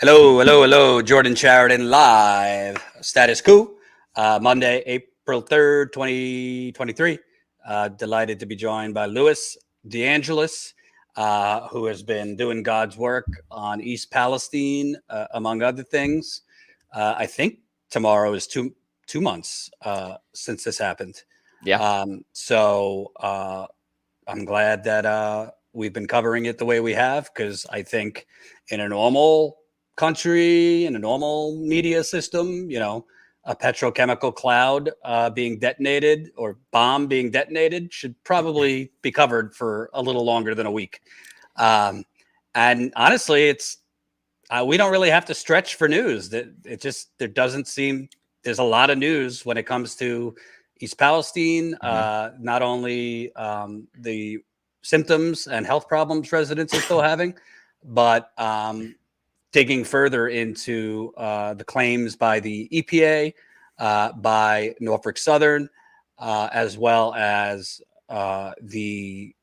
Hello, hello, hello. Jordan Sheridan live. Status Coup, Monday, April 3rd, 2023. Delighted to be joined by Louis DeAngelis, who has been doing God's work on East Palestine, among other things. I think tomorrow is two months since this happened. Yeah. I'm glad that we've been covering it the way we have, because I think in a normal country, in a normal media system, a petrochemical cloud being detonated or bomb being detonated should probably be covered for a little longer than a week. And honestly, we don't really have to stretch for news. There doesn't seem there's a lot of news when it comes to East Palestine. Not only the symptoms and health problems residents are still having, but digging further into the claims by the EPA, by Norfolk Southern, as well as the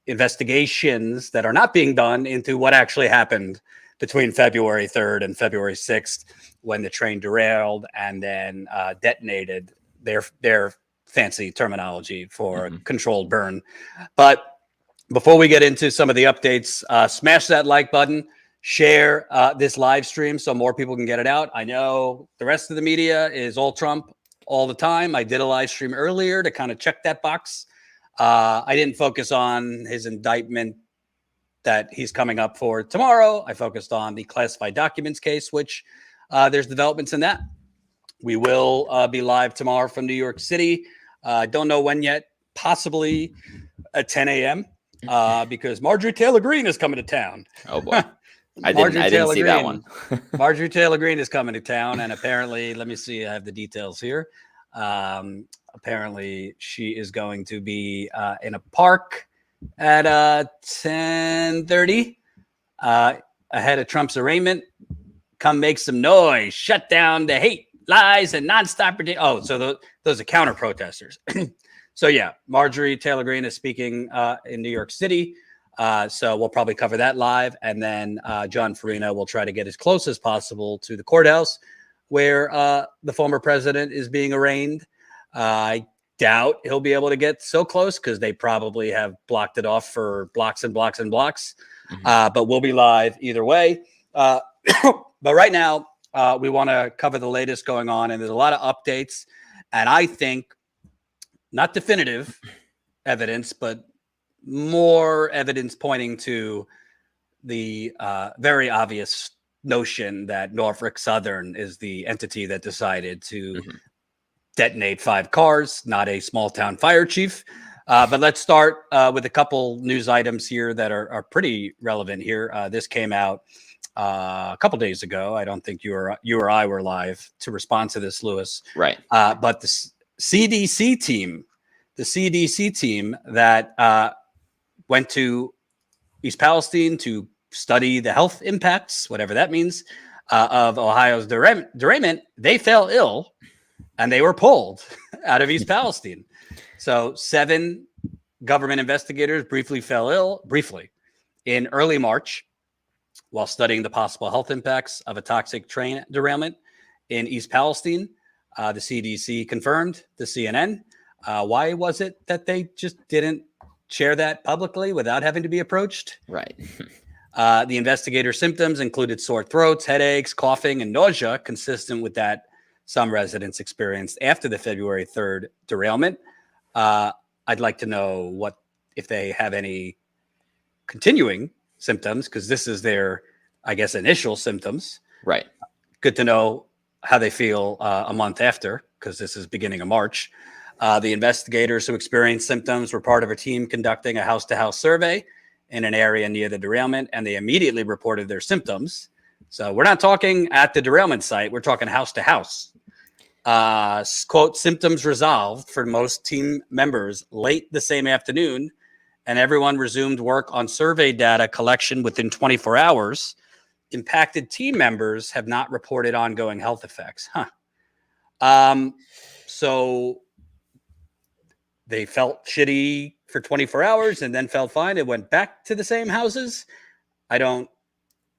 investigations that are not being done into what actually happened between February 3rd and February 6th, when the train derailed and then detonated, their fancy terminology for controlled burn. But before we get into some of the updates, smash that like button. Share this live stream so more people can get it out. I know the rest of the media is all Trump all the time. I did a live stream earlier to kind of check that box. I didn't focus on his indictment that he's coming up for tomorrow. I focused on the classified documents case, which there's developments in that. We will be live tomorrow from New York City. Don't know when yet, possibly at 10 a.m. Because Marjorie Taylor Greene is coming to town. Oh boy. I didn't see that one. Marjorie Taylor Greene is coming to town, and apparently, let me see, I have the details here. Apparently, she is going to be in a park at 10:30 ahead of Trump's arraignment. Come make some noise, shut down the hate, lies, and nonstop. So those are counter protesters. So yeah, Marjorie Taylor Greene is speaking in New York City. So we'll probably cover that live. And then John Farina will try to get as close as possible to the courthouse where the former president is being arraigned. I doubt he'll be able to get so close because they probably have blocked it off for blocks and blocks and blocks. But we'll be live either way. But right now, we want to cover the latest going on. And there's a lot of updates. And I think not definitive evidence, but more evidence pointing to the very obvious notion that Norfolk Southern is the entity that decided to detonate 5 cars, not a small town fire chief. But let's start with a couple news items here that are pretty relevant here. This came out a couple days ago. I don't think you or I were live to respond to this, Louis. Right. But the CDC team that went to East Palestine to study the health impacts, whatever that means, of Ohio's derailment, they fell ill and they were pulled out of East Palestine. So 7 government investigators briefly fell ill in early March while studying the possible health impacts of a toxic train derailment in East Palestine. The CDC confirmed to CNN. Why was it that they just didn't share that publicly without having to be approached? Right. The investigator's symptoms included sore throats, headaches, coughing, and nausea, consistent with that some residents experienced after the February 3rd derailment. I'd like to know if they have any continuing symptoms, because this is their, I guess, initial symptoms. Right. Good to know how they feel a month after, because this is beginning of March. The investigators who experienced symptoms were part of a team conducting a house-to-house survey in an area near the derailment, and they immediately reported their symptoms. So we're not talking at the derailment site. We're talking house-to-house. Quote, symptoms resolved for most team members late the same afternoon, and everyone resumed work on survey data collection within 24 hours. Impacted team members have not reported ongoing health effects. So they felt shitty for 24 hours and then felt fine. It went back to the same houses. I don't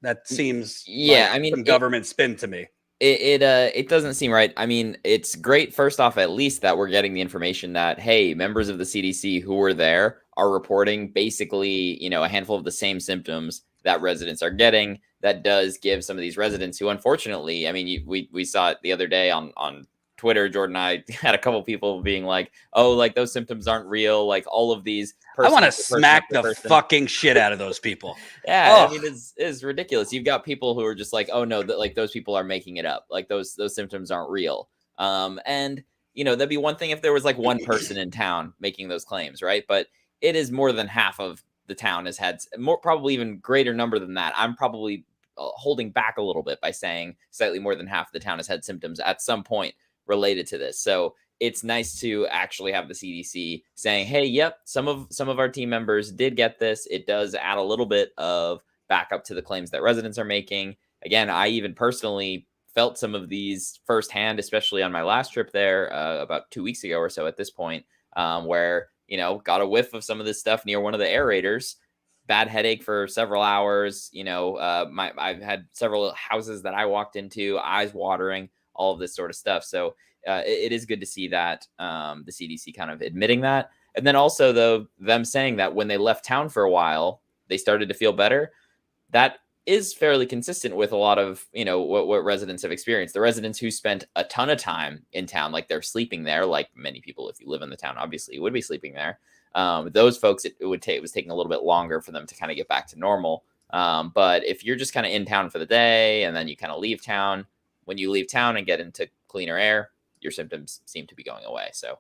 That seems Yeah, like I mean, some government spin to me. it doesn't seem right. I mean, it's great first off, at least that we're getting the information that, hey, members of the CDC who were there are reporting basically, a handful of the same symptoms that residents are getting. That does give some of these residents who, unfortunately, I mean, we saw it the other day on Twitter. Jordan and I had a couple people being like, "Oh, like those symptoms aren't real." Like all of these. I want to smack the fucking shit out of those people. Yeah, I mean, it's ridiculous. You've got people who are just like, "Oh no, that like those people are making it up. Like those symptoms aren't real." And that'd be one thing if there was like one person in town making those claims, right? But it is more than half of the town has had more, probably even greater number than that. I'm probably holding back a little bit by saying slightly more than half of the town has had symptoms at some point related to this. So it's nice to actually have the CDC saying, hey, yep, some of our team members did get this. It does add a little bit of backup to the claims that residents are making. Again, I even personally felt some of these firsthand, especially on my last trip there about 2 weeks ago or so at this point, where, got a whiff of some of this stuff near one of the aerators. Bad headache for several hours. I've had several houses that I walked into, eyes watering, all of this sort of stuff. So it is good to see that the CDC kind of admitting that. And then also, though, them saying that when they left town for a while, they started to feel better. That is fairly consistent with a lot of, what residents have experienced. The residents who spent a ton of time in town, like they're sleeping there, like many people, if you live in the town, obviously you would be sleeping there. Those folks, it was taking a little bit longer for them to kind of get back to normal. But if you're just kind of in town for the day and then you kind of leave town, when you leave town and get into cleaner air, your symptoms seem to be going away. So,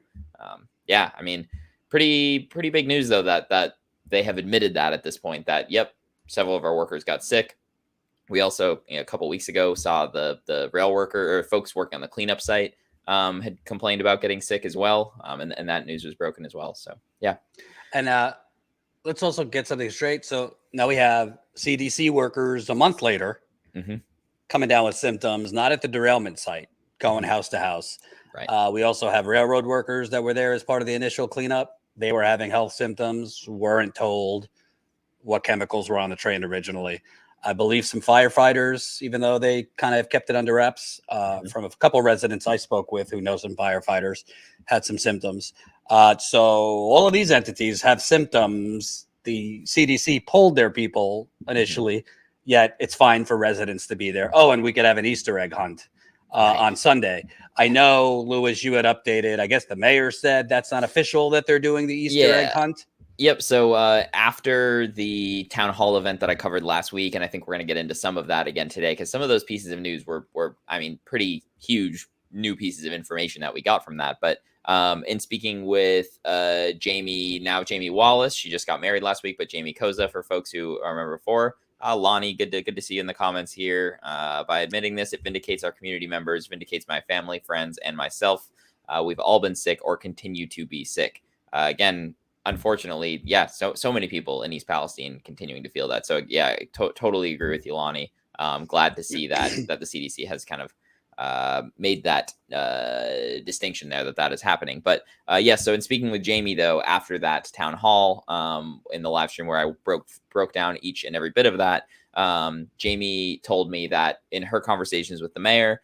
yeah, I mean, pretty big news though, that they have admitted that at this point that, yep, several of our workers got sick. We also, a couple of weeks ago, saw the rail worker or folks working on the cleanup site had complained about getting sick as well. And that news was broken as well. So, yeah. And let's also get something straight. So now we have CDC workers a month later coming down with symptoms, not at the derailment site, going house to house. Right. We also have railroad workers that were there as part of the initial cleanup. They were having health symptoms, weren't told what chemicals were on the train originally. I believe some firefighters, even though they kind of kept it under wraps, from a couple residents I spoke with who know some firefighters, had some symptoms. So all of these entities have symptoms. The CDC pulled their people initially, yet it's fine for residents to be there. Oh, and we could have an Easter egg hunt on Sunday. I know, Louis, you had updated. I guess the mayor said that's not official that they're doing the Easter egg hunt. Yep. So after the town hall event that I covered last week, and I think we're going to get into some of that again today, because some of those pieces of news were, I mean, pretty huge new pieces of information that we got from that. But in speaking with Jamie Wallace, she just got married last week, but Jamie Koza, for folks who remember before. Lonnie, good to see you in the comments here. By admitting this, it vindicates our community members, vindicates my family, friends, and myself. We've all been sick or continue to be sick. Again, unfortunately, so many people in East Palestine continuing to feel that. So yeah, I totally agree with you, Lonnie. Glad to see that the CDC has kind of made that distinction there that is happening. But so in speaking with Jamie though, after that town hall in the live stream where I broke down each and every bit of that, Jamie told me that in her conversations with the mayor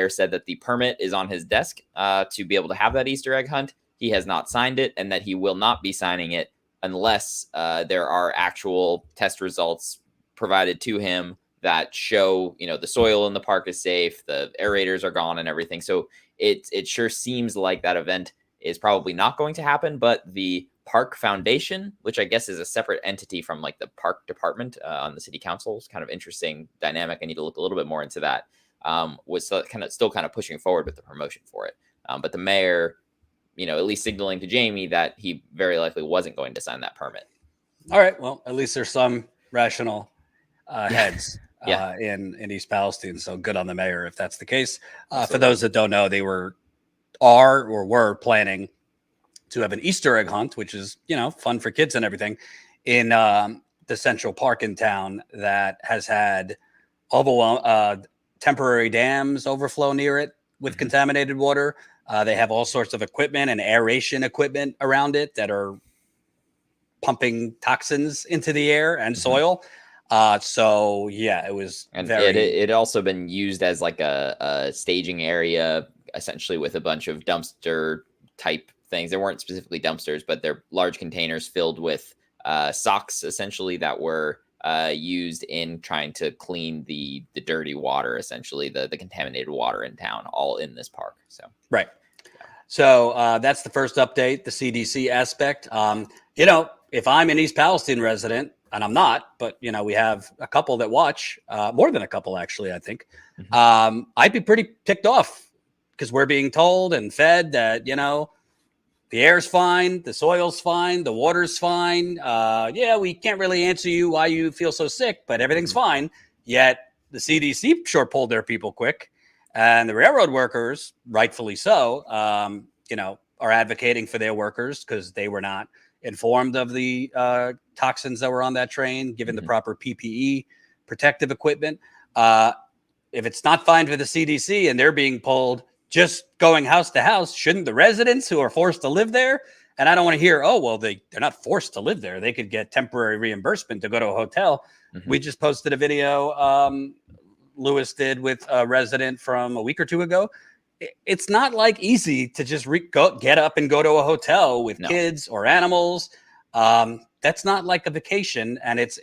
said that the permit is on his desk to be able to have that Easter egg hunt. He has not signed it, and that he will not be signing it unless there are actual test results provided to him that show, the soil in the park is safe, the aerators are gone and everything. So it sure seems like that event is probably not going to happen, but the Park Foundation, which I guess is a separate entity from like the park department on the city council, is kind of interesting dynamic. I need to look a little bit more into that. Was still kind of pushing forward with the promotion for it. But the mayor, at least signaling to Jamie that he very likely wasn't going to sign that permit. All right. Well, at least there's some rational heads in East Palestine. So good on the mayor if that's the case. For those that don't know, they were planning to have an Easter egg hunt, which is, fun for kids and everything, in the Central Park in town that has had temporary dams overflow near it with contaminated water. They have all sorts of equipment and aeration equipment around it that are pumping toxins into the air and soil. So yeah, it was And very. it also been used as like a staging area, essentially with a bunch of dumpster type things. There weren't specifically dumpsters, but they're large containers filled with socks, essentially, that were used in trying to clean the dirty water, essentially the contaminated water in town, all in this park. So Right. So that's the first update, the CDC aspect. You know, if I'm an East Palestine resident, and I'm not, but, you know, we have a couple that watch, more than a couple, actually, I think, I'd be pretty ticked off because we're being told and fed that, you know, the air's fine, the soil's fine, the water's fine. Yeah, we can't really answer you why you feel so sick, but everything's fine. Yet the CDC sure pulled their people quick. And the railroad workers, rightfully so, you know, are advocating for their workers because they were not informed of the toxins that were on that train, given the proper PPE, protective equipment. If it's not fine for the CDC and they're being pulled just going house to house, shouldn't the residents who are forced to live there? And I don't want to hear, oh, well, they're not forced to live there. They could get temporary reimbursement to go to a hotel. We just posted a video Lewis did with a resident from a week or two ago. It's not like easy to just get up and go to a hotel with kids or animals. That's not like a vacation, and it's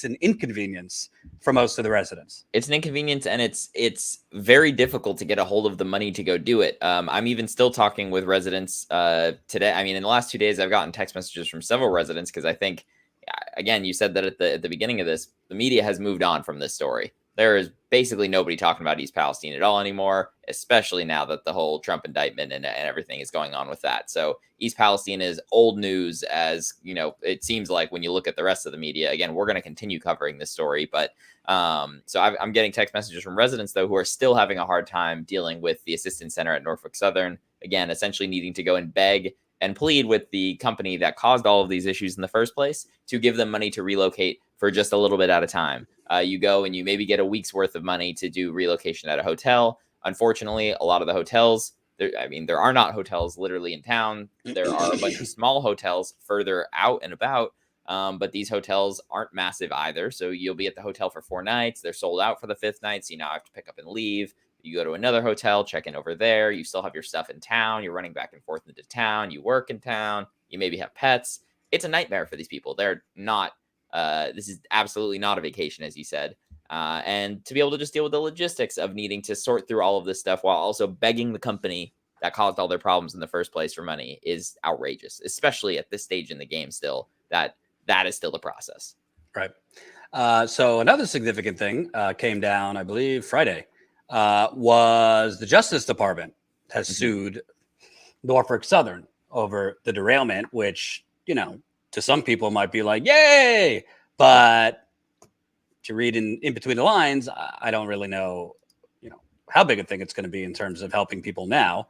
an inconvenience for most of the residents. It's an inconvenience, and it's very difficult to get a hold of the money to go do it. I'm even still talking with residents today. I mean, in the last 2 days, I've gotten text messages from several residents because I think, again, you said that at the beginning of this, the media has moved on from this story. There is basically nobody talking about East Palestine at all anymore, especially now that the whole Trump indictment and everything is going on with that. So East Palestine is old news, as you know, it seems like when you look at the rest of the media. Again, we're going to continue covering this story, but so I'm getting text messages from residents, though, who are still having a hard time dealing with the assistance center at Norfolk Southern. Again, essentially needing to go and beg and plead with the company that caused all of these issues in the first place to give them money to relocate for just a little bit at a time. You go and you maybe get a week's worth of money to do relocation at a hotel. Unfortunately, a lot of the hotels, there are not hotels literally in town. There are a bunch of small hotels further out and about, but these hotels aren't massive either. So you'll be at the hotel for 4 nights. They're sold out for the 5th night, so you now have to pick up and leave. You go to another hotel, check in over there. You still have your stuff in town. You're running back and forth into town. You work in town. You maybe have pets. It's a nightmare for these people. They're not. This is absolutely not a vacation, as you said. And to be able to just deal with the logistics of needing to sort through all of this stuff while also begging the company that caused all their problems in the first place for money is outrageous, especially at this stage in the game still, that is still the process. Right. So another significant thing came down, I believe, Friday, was the Justice Department has sued Norfolk Southern over the derailment, which, you know, to some people might be like, yay, but to read in between the lines, I don't really know, you know, how big a thing it's going to be in terms of helping people now.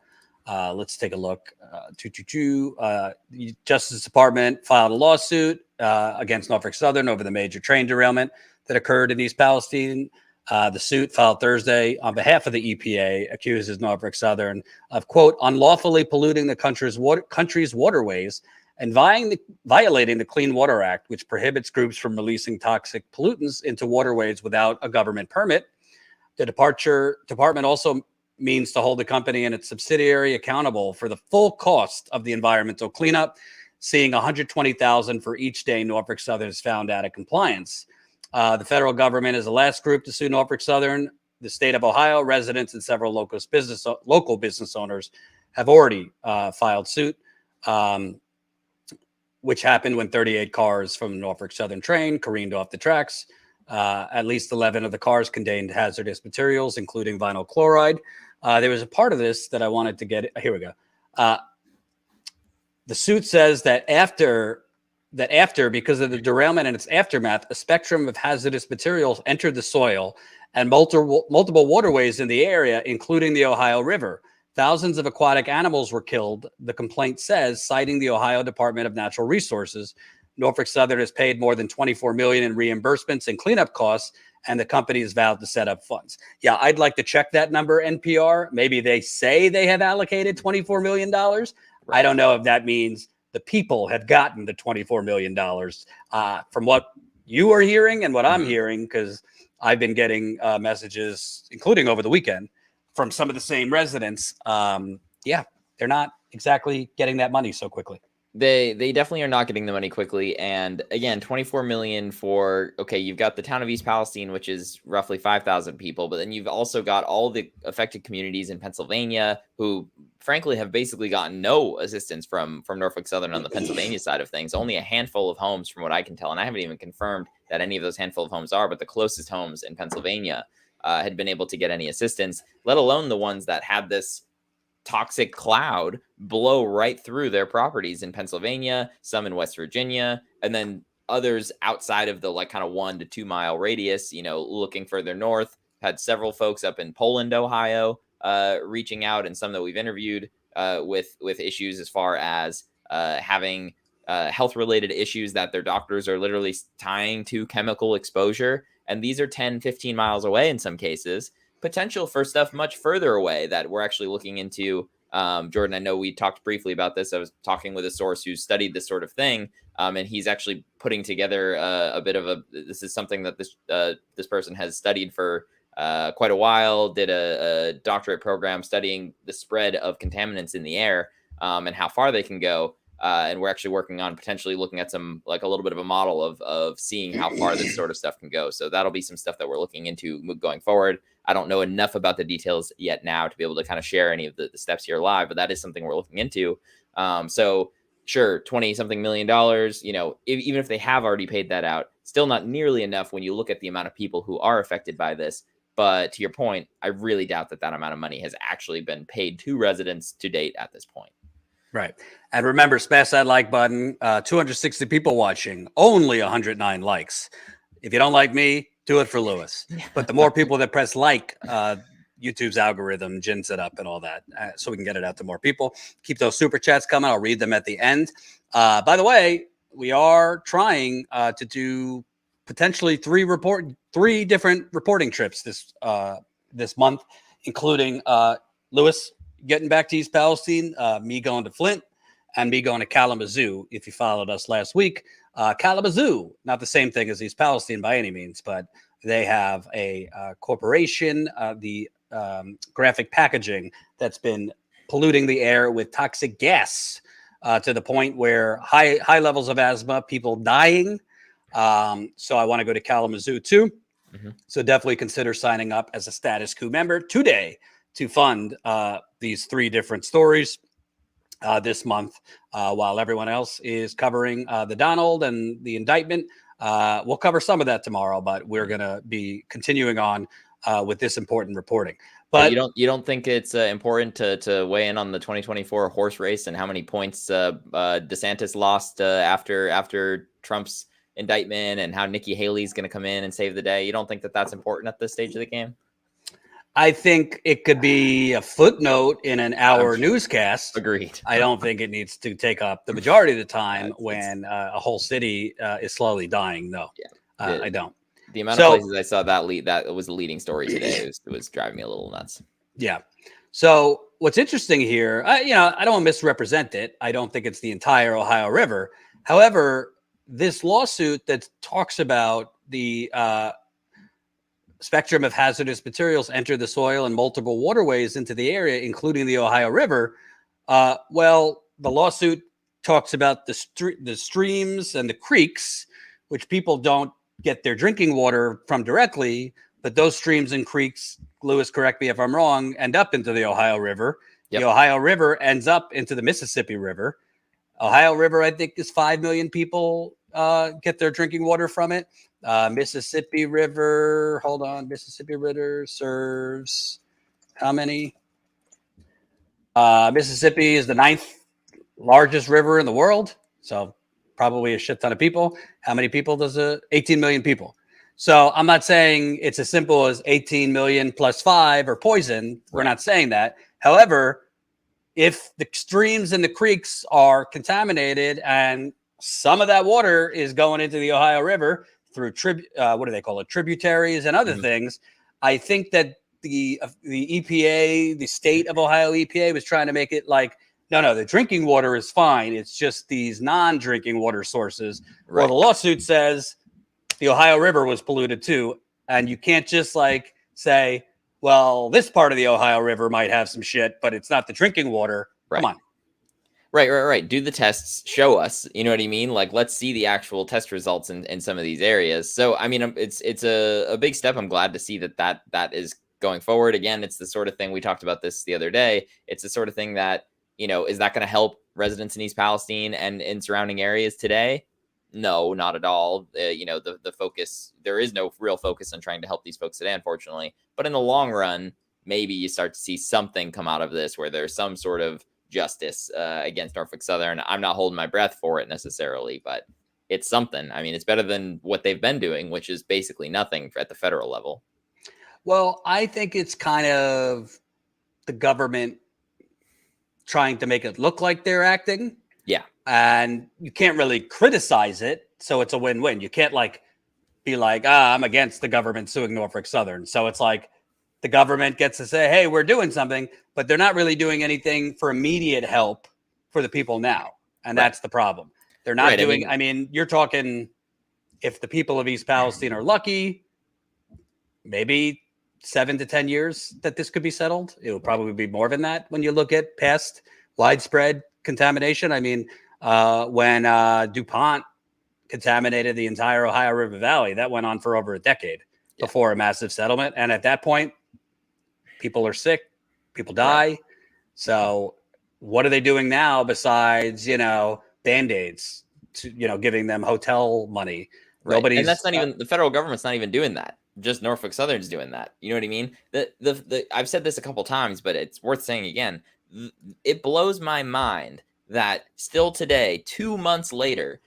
Let's take a look. The Justice Department filed a lawsuit against Norfolk Southern over the major train derailment that occurred in East Palestine. The suit filed Thursday on behalf of the EPA accuses Norfolk Southern of, quote, unlawfully polluting the country's waterways and violating the Clean Water Act, which prohibits groups from releasing toxic pollutants into waterways without a government permit. The department also means to hold the company and its subsidiary accountable for the full cost of the environmental cleanup, seeing $120,000 for each day Norfolk Southern is found out of compliance. The federal government is the last group to sue Norfolk Southern. The state of Ohio, residents, and several local business owners have already filed suit, which happened when 38 cars from the Norfolk Southern train careened off the tracks. At least 11 of the cars contained hazardous materials, including vinyl chloride. There was a part of this that I wanted to get. Here we go. The suit says that after, because of the derailment and its aftermath, a spectrum of hazardous materials entered the soil and multiple waterways in the area, including the Ohio River. Thousands of aquatic animals were killed, the complaint says, citing the Ohio Department of Natural Resources. Norfolk Southern has paid more than $24 million in reimbursements and cleanup costs, and the company has vowed to set up funds. Yeah, I'd like to check that number, NPR. Maybe they say they have allocated $24 million. Right. I don't know if that means the people have gotten the $24 million. From what you are hearing and what I'm Mhm. hearing, because I've been getting messages, including over the weekend, from some of the same residents. Yeah, they're not exactly getting that money so quickly. They definitely are not getting the money quickly. And again, 24 million for, okay, you've got the town of East Palestine, which is roughly 5,000 people, but then you've also got all the affected communities in Pennsylvania who frankly have basically gotten no assistance from Norfolk Southern on the Pennsylvania side of things. Only a handful of homes from what I can tell, and I haven't even confirmed that any of those handful of homes are, but the closest homes in Pennsylvania had been able to get any assistance, let alone the ones that had this toxic cloud blow right through their properties in Pennsylvania, some in West Virginia, and then others outside of the like kind of 1 to 2 mile radius, looking further north. Had several folks up in Poland, Ohio, reaching out, and some that we've interviewed with issues as far as having health related issues that their doctors are literally tying to chemical exposure. And these are 10, 15 miles away in some cases. Potential for stuff much further away that we're actually looking into. Jordan, I know we talked briefly about this. I was talking with a source who studied this sort of thing, and he's actually putting together a bit of this is something that this person has studied for quite a while, did a doctorate program studying the spread of contaminants in the air and how far they can go. And we're actually working on potentially looking at some, like a little bit of a model of seeing how far this sort of stuff can go. So that'll be some stuff that we're looking into going forward. I don't know enough about the details yet now to be able to kind of share any of the steps here live, but that is something we're looking into. So sure, 20 something $million, even if they have already paid that out, still not nearly enough when you look at the amount of people who are affected by this. But to your point, I really doubt that amount of money has actually been paid to residents to date at this point. Right. And remember, smash that like button. 260 people watching, only 109 likes. If you don't like me, do it for Lewis. But the more people that press like, YouTube's algorithm gins it up and all that, so we can get it out to more people. Keep those super chats coming. I'll read them at the end. By the way, we are trying to do potentially three different reporting trips this month, including Lewis getting back to East Palestine, me going to Flint, and me going to Kalamazoo. If you followed us last week, Kalamazoo, not the same thing as East Palestine by any means, but they have a corporation, the graphic packaging, that's been polluting the air with toxic gas to the point where high levels of asthma, people dying. So I want to go to Kalamazoo too. Mm-hmm. So definitely consider signing up as a Status Coup member today to fund these three different stories this month, while everyone else is covering the Donald and the indictment. We'll cover some of that tomorrow, but we're going to be continuing on with this important reporting. But you don't think it's important to weigh in on the 2024 horse race and how many points DeSantis lost after Trump's indictment, and how Nikki Haley's going to come in and save the day? You don't think that's important at this stage of the game? I think it could be a footnote in an hour newscast. Agreed. I don't think it needs to take up the majority of the time when a whole city is slowly dying. No, I don't. The amount of places I saw that was the leading story today. It was driving me a little nuts. Yeah. So what's interesting here, I don't want to misrepresent it. I don't think it's the entire Ohio River. However, this lawsuit that talks about the spectrum of hazardous materials enter the soil and multiple waterways into the area, including the Ohio River. Well, the lawsuit talks about the streams and the creeks, which people don't get their drinking water from directly, but those streams and creeks, Lewis, correct me if I'm wrong, end up into the Ohio River. Yep. The Ohio River ends up into the Mississippi River. Ohio River, I think, is 5 million people get their drinking water from it. Mississippi River, Mississippi River serves how many? Mississippi is the 9th largest river in the world, so probably a shit ton of people. How many people does 18 million people. So I'm not saying it's as simple as 18 million plus 5 or poison. We're not saying that. However, if the streams and the creeks are contaminated and some of that water is going into the Ohio River through what do they call it? Tributaries and other things. I think that the EPA, the state of Ohio EPA, was trying to make it like, no, the drinking water is fine. It's just these non-drinking water sources. Right. Well, the lawsuit says the Ohio River was polluted too. And you can't just like say, well, this part of the Ohio River might have some shit, but it's not the drinking water. Right. Come on. Right. Do the tests, show us, you know what I mean? Like, let's see the actual test results in some of these areas. So, I mean, it's a big step. I'm glad to see that is going forward. Again, it's the sort of thing, we talked about this the other day. It's the sort of thing that, you know, is that going to help residents in East Palestine and in surrounding areas today? No, not at all. You know, the focus, there is no real focus on trying to help these folks today, unfortunately. But in the long run, maybe you start to see something come out of this where there's some sort of justice against Norfolk Southern. I'm not holding my breath for it necessarily, but it's something. I mean, it's better than what they've been doing, which is basically nothing at the federal level. Well, I think it's kind of the government trying to make it look like they're acting. Yeah. And you can't really criticize it. So it's a win-win. You can't like be like, I'm against the government suing Norfolk Southern. So it's like the government gets to say, hey, we're doing something, but they're not really doing anything for immediate help for the people now. And that's the problem. They're not doing, I mean, you're talking, if the people of East Palestine are lucky, maybe 7 to 10 years that this could be settled. It will probably be more than that when you look at past widespread contamination. I mean, when DuPont contaminated the entire Ohio River Valley, that went on for over a decade before a massive settlement. And at that point, people are sick, people die. Right. So what are they doing now besides, you know, Band-Aids, to, you know, giving them hotel money? Right. Nobody's, and that's not even, the federal government's not even doing that. Just Norfolk Southern's doing that. You know what I mean? I've said this a couple times, but it's worth saying again. It blows my mind that still today, 2 months later,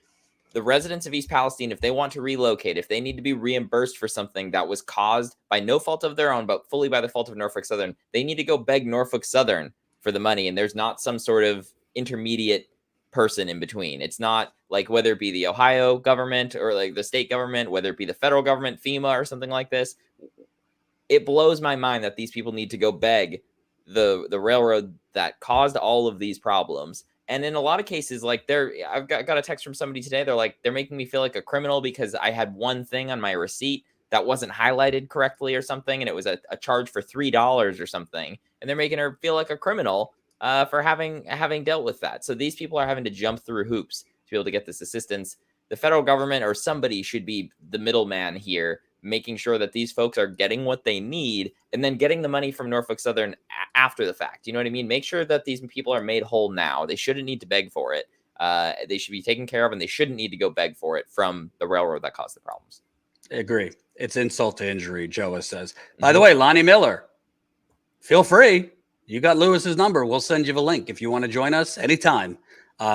the residents of East Palestine, if they want to relocate, if they need to be reimbursed for something that was caused by no fault of their own, but fully by the fault of Norfolk Southern, they need to go beg Norfolk Southern for the money. And there's not some sort of intermediate person in between. It's not like whether it be the Ohio government or like the state government, whether it be the federal government, FEMA or something like this. It blows my mind that these people need to go beg the railroad that caused all of these problems. And in a lot of cases, like I've got a text from somebody today. They're like, they're making me feel like a criminal because I had one thing on my receipt that wasn't highlighted correctly or something. And it was a charge for $3 or something. And they're making her feel like a criminal for having dealt with that. So these people are having to jump through hoops to be able to get this assistance. The federal government or somebody should be the middleman here, making sure that these folks are getting what they need and then getting the money from Norfolk Southern after the fact. You know what I mean? Make sure that these people are made whole now. They shouldn't need to beg for it. They should be taken care of, and they shouldn't need to go beg for it from the railroad that caused the problems. I agree. It's insult to injury, Joa says. By the way, Lonnie Miller, feel free. You got Lewis's number. We'll send you the link. If you want to join us anytime,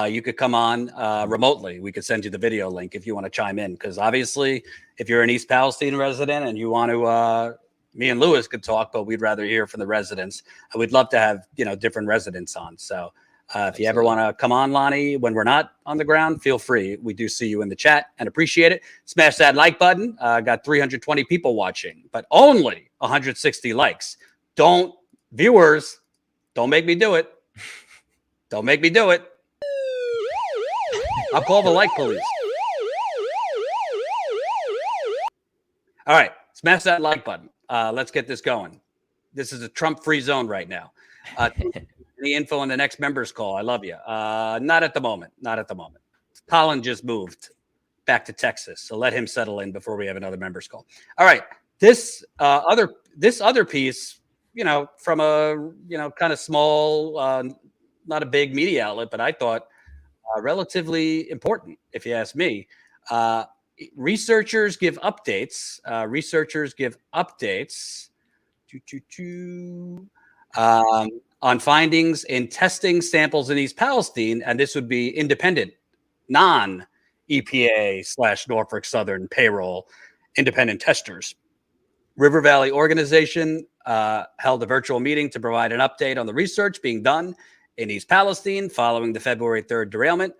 you could come on remotely. We could send you the video link if you want to chime in. Because obviously, if you're an East Palestine resident and you want to, me and Lewis could talk, but we'd rather hear from the residents. We'd love to have, you know, different residents on. So if you ever want to come on, Lonnie, when we're not on the ground, feel free. We do see you in the chat and appreciate it. Smash that like button. Got 320 people watching, but only 160 likes. Viewers, don't make me do it. Don't make me do it. I'll call the like police. All right. Smash that like button. Let's get this going. This is a Trump-free zone right now. Any info on the next members call? I love you. Not at the moment. Not at the moment. Colin just moved back to Texas, so let him settle in before we have another members call. All right. This other piece, you know, from a, you know, kind of small, not a big media outlet, but I thought relatively important, if you ask me. Researchers give updates. On findings in testing samples in East Palestine, and this would be independent, non-EPA / Norfolk Southern payroll, independent testers. River Valley Organization held a virtual meeting to provide an update on the research being done in East Palestine following the February 3rd derailment.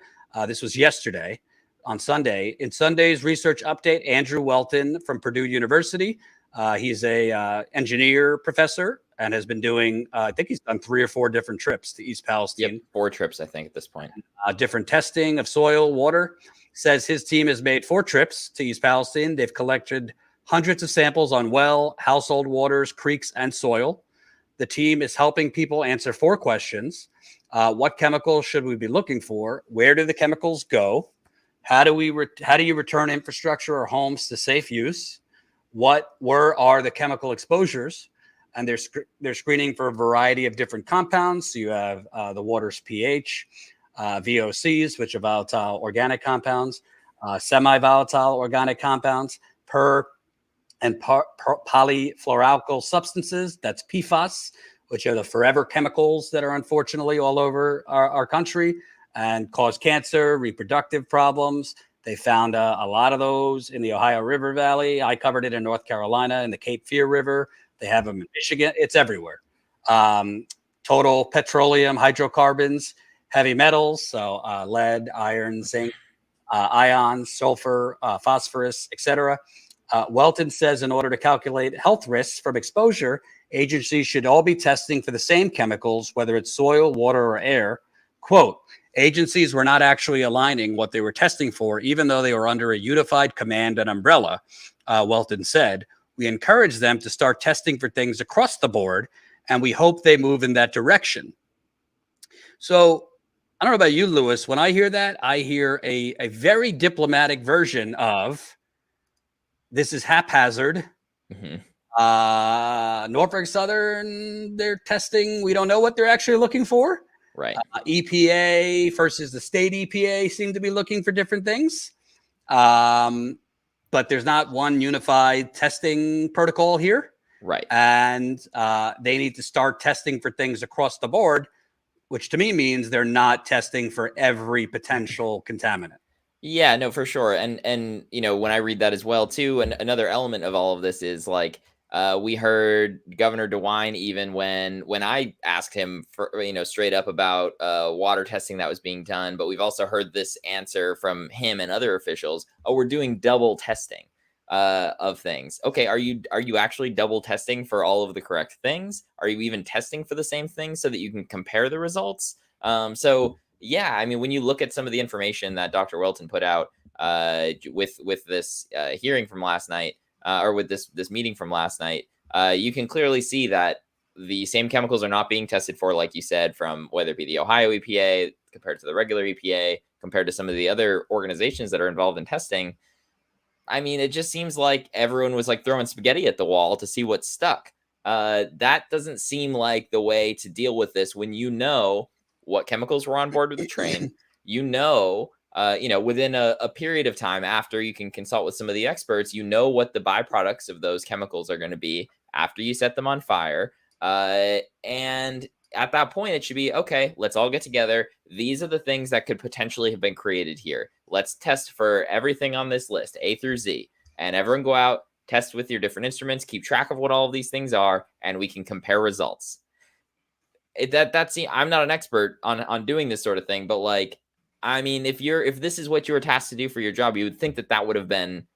This was yesterday. On Sunday, in Sunday's research update, Andrew Welton from Purdue University He's a engineer professor and has been doing, I think he's done 3 or 4 different trips to East Palestine. Yep, 4 trips, I think, at this point. Different testing of soil, water. Says his team has made 4 trips to East Palestine. They've collected hundreds of samples on well, household waters, creeks, and soil. The team is helping people answer 4 questions. What chemicals should we be looking for? Where do the chemicals go? How do you return infrastructure or homes to safe use? Where are the chemical exposures? And they're screening for a variety of different compounds. So you have the water's pH, VOCs, which are volatile organic compounds, semi-volatile organic compounds, and polyfluoroalkyl substances, that's PFAS, which are the forever chemicals that are unfortunately all over our country and cause cancer, reproductive problems. They found a lot of those in the Ohio River Valley. I covered it in North Carolina in the Cape Fear River. They have them in Michigan. It's everywhere. Total petroleum, hydrocarbons, heavy metals, so lead, iron, zinc, ions, sulfur, phosphorus, etc. Welton says in order to calculate health risks from exposure, agencies should all be testing for the same chemicals, whether it's soil, water, or air. Quote, agencies were not actually aligning what they were testing for, even though they were under a unified command and umbrella, Welton said. We encourage them to start testing for things across the board, and we hope they move in that direction. So I don't know about you, Lewis. When I hear that, I hear a very diplomatic version of this is haphazard. Mm-hmm. Norfolk Southern, they're testing. We don't know what they're actually looking for. Right. EPA versus the state EPA seem to be looking for different things. But there's not one unified testing protocol here. Right. And they need to start testing for things across the board, which to me means they're not testing for every potential contaminant. Yeah, no, for sure. And you know, when I read that as well too, and another element of all of this is like we heard Governor DeWine even when I asked him for, you know, straight up about water testing that was being done, but we've also heard this answer from him and other officials. Oh, we're doing double testing of things. Okay, are you actually double testing for all of the correct things? Are you even testing for the same things so that you can compare the results? So yeah, I mean, when you look at some of the information that Dr. Welton put out with this hearing from last night, or with this meeting from last night, you can clearly see that the same chemicals are not being tested for, like you said, from whether it be the Ohio EPA compared to the regular EPA, compared to some of the other organizations that are involved in testing. I mean, it just seems like everyone was like throwing spaghetti at the wall to see what stuck. That doesn't seem like the way to deal with this when you know what chemicals were on board with the train. You know, within a period of time after you can consult with some of the experts, you know what the byproducts of those chemicals are going to be after you set them on fire. And at that point, it should be, okay, let's all get together. These are the things that could potentially have been created here. Let's test for everything on this list, A through Z. And everyone go out, test with your different instruments, keep track of what all of these things are, and we can compare results. I'm not an expert on doing this sort of thing, but like, I mean, if this is what you were tasked to do for your job, you would think that would have been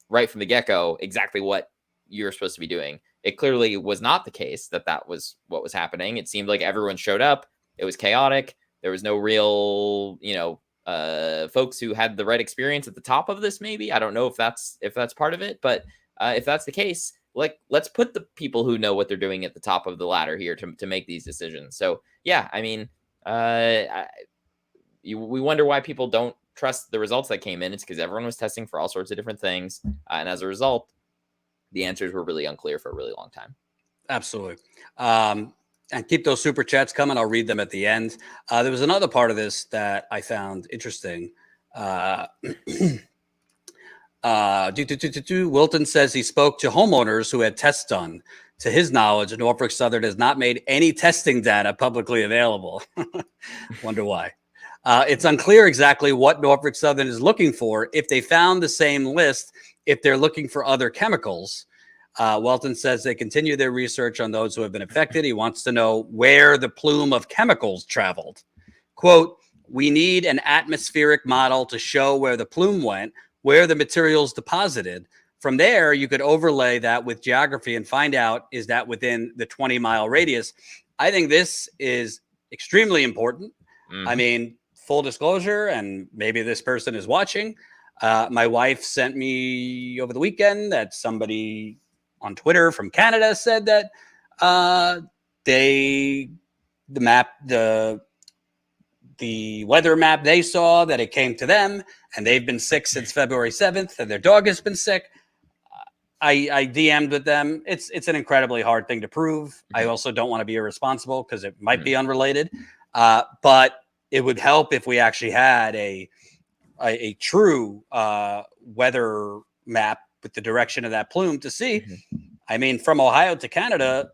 right from the get-go exactly what you're supposed to be doing. It clearly was not the case that was what was happening. It seemed like everyone showed up. It was chaotic. There was no real, folks who had the right experience at the top of this. Maybe I don't know if that's part of it, but if that's the case, like, let's put the people who know what they're doing at the top of the ladder here to make these decisions. So yeah, I mean, we wonder why people don't trust the results that came in. It's because everyone was testing for all sorts of different things, and as a result, the answers were really unclear for a really long time. Absolutely. And keep those super chats coming. I'll read them at the end. There was another part of this that I found interesting. Wilton says he spoke to homeowners who had tests done. To his knowledge, Norfolk Southern has not made any testing data publicly available. Wonder why. It's unclear exactly what Norfolk Southern is looking for, if they found the same list, if they're looking for other chemicals. Welton says they continue their research on those who have been affected. He wants to know where the plume of chemicals traveled. Quote, we need an atmospheric model to show where the plume went, where the materials deposited. from there, you could overlay that with geography and find out, is that within the 20-mile radius? I think this is extremely important. I mean, full disclosure, and maybe this person is watching. My wife sent me over the weekend that somebody on Twitter from Canada said that the weather map they saw, that it came to them, and they've been sick since February 7th, and their dog has been sick. I DM'd with them. It's an incredibly hard thing to prove. I also don't want to be irresponsible because it might be unrelated. But it would help if we actually had a true weather map with the direction of that plume to see. I mean, from Ohio to Canada,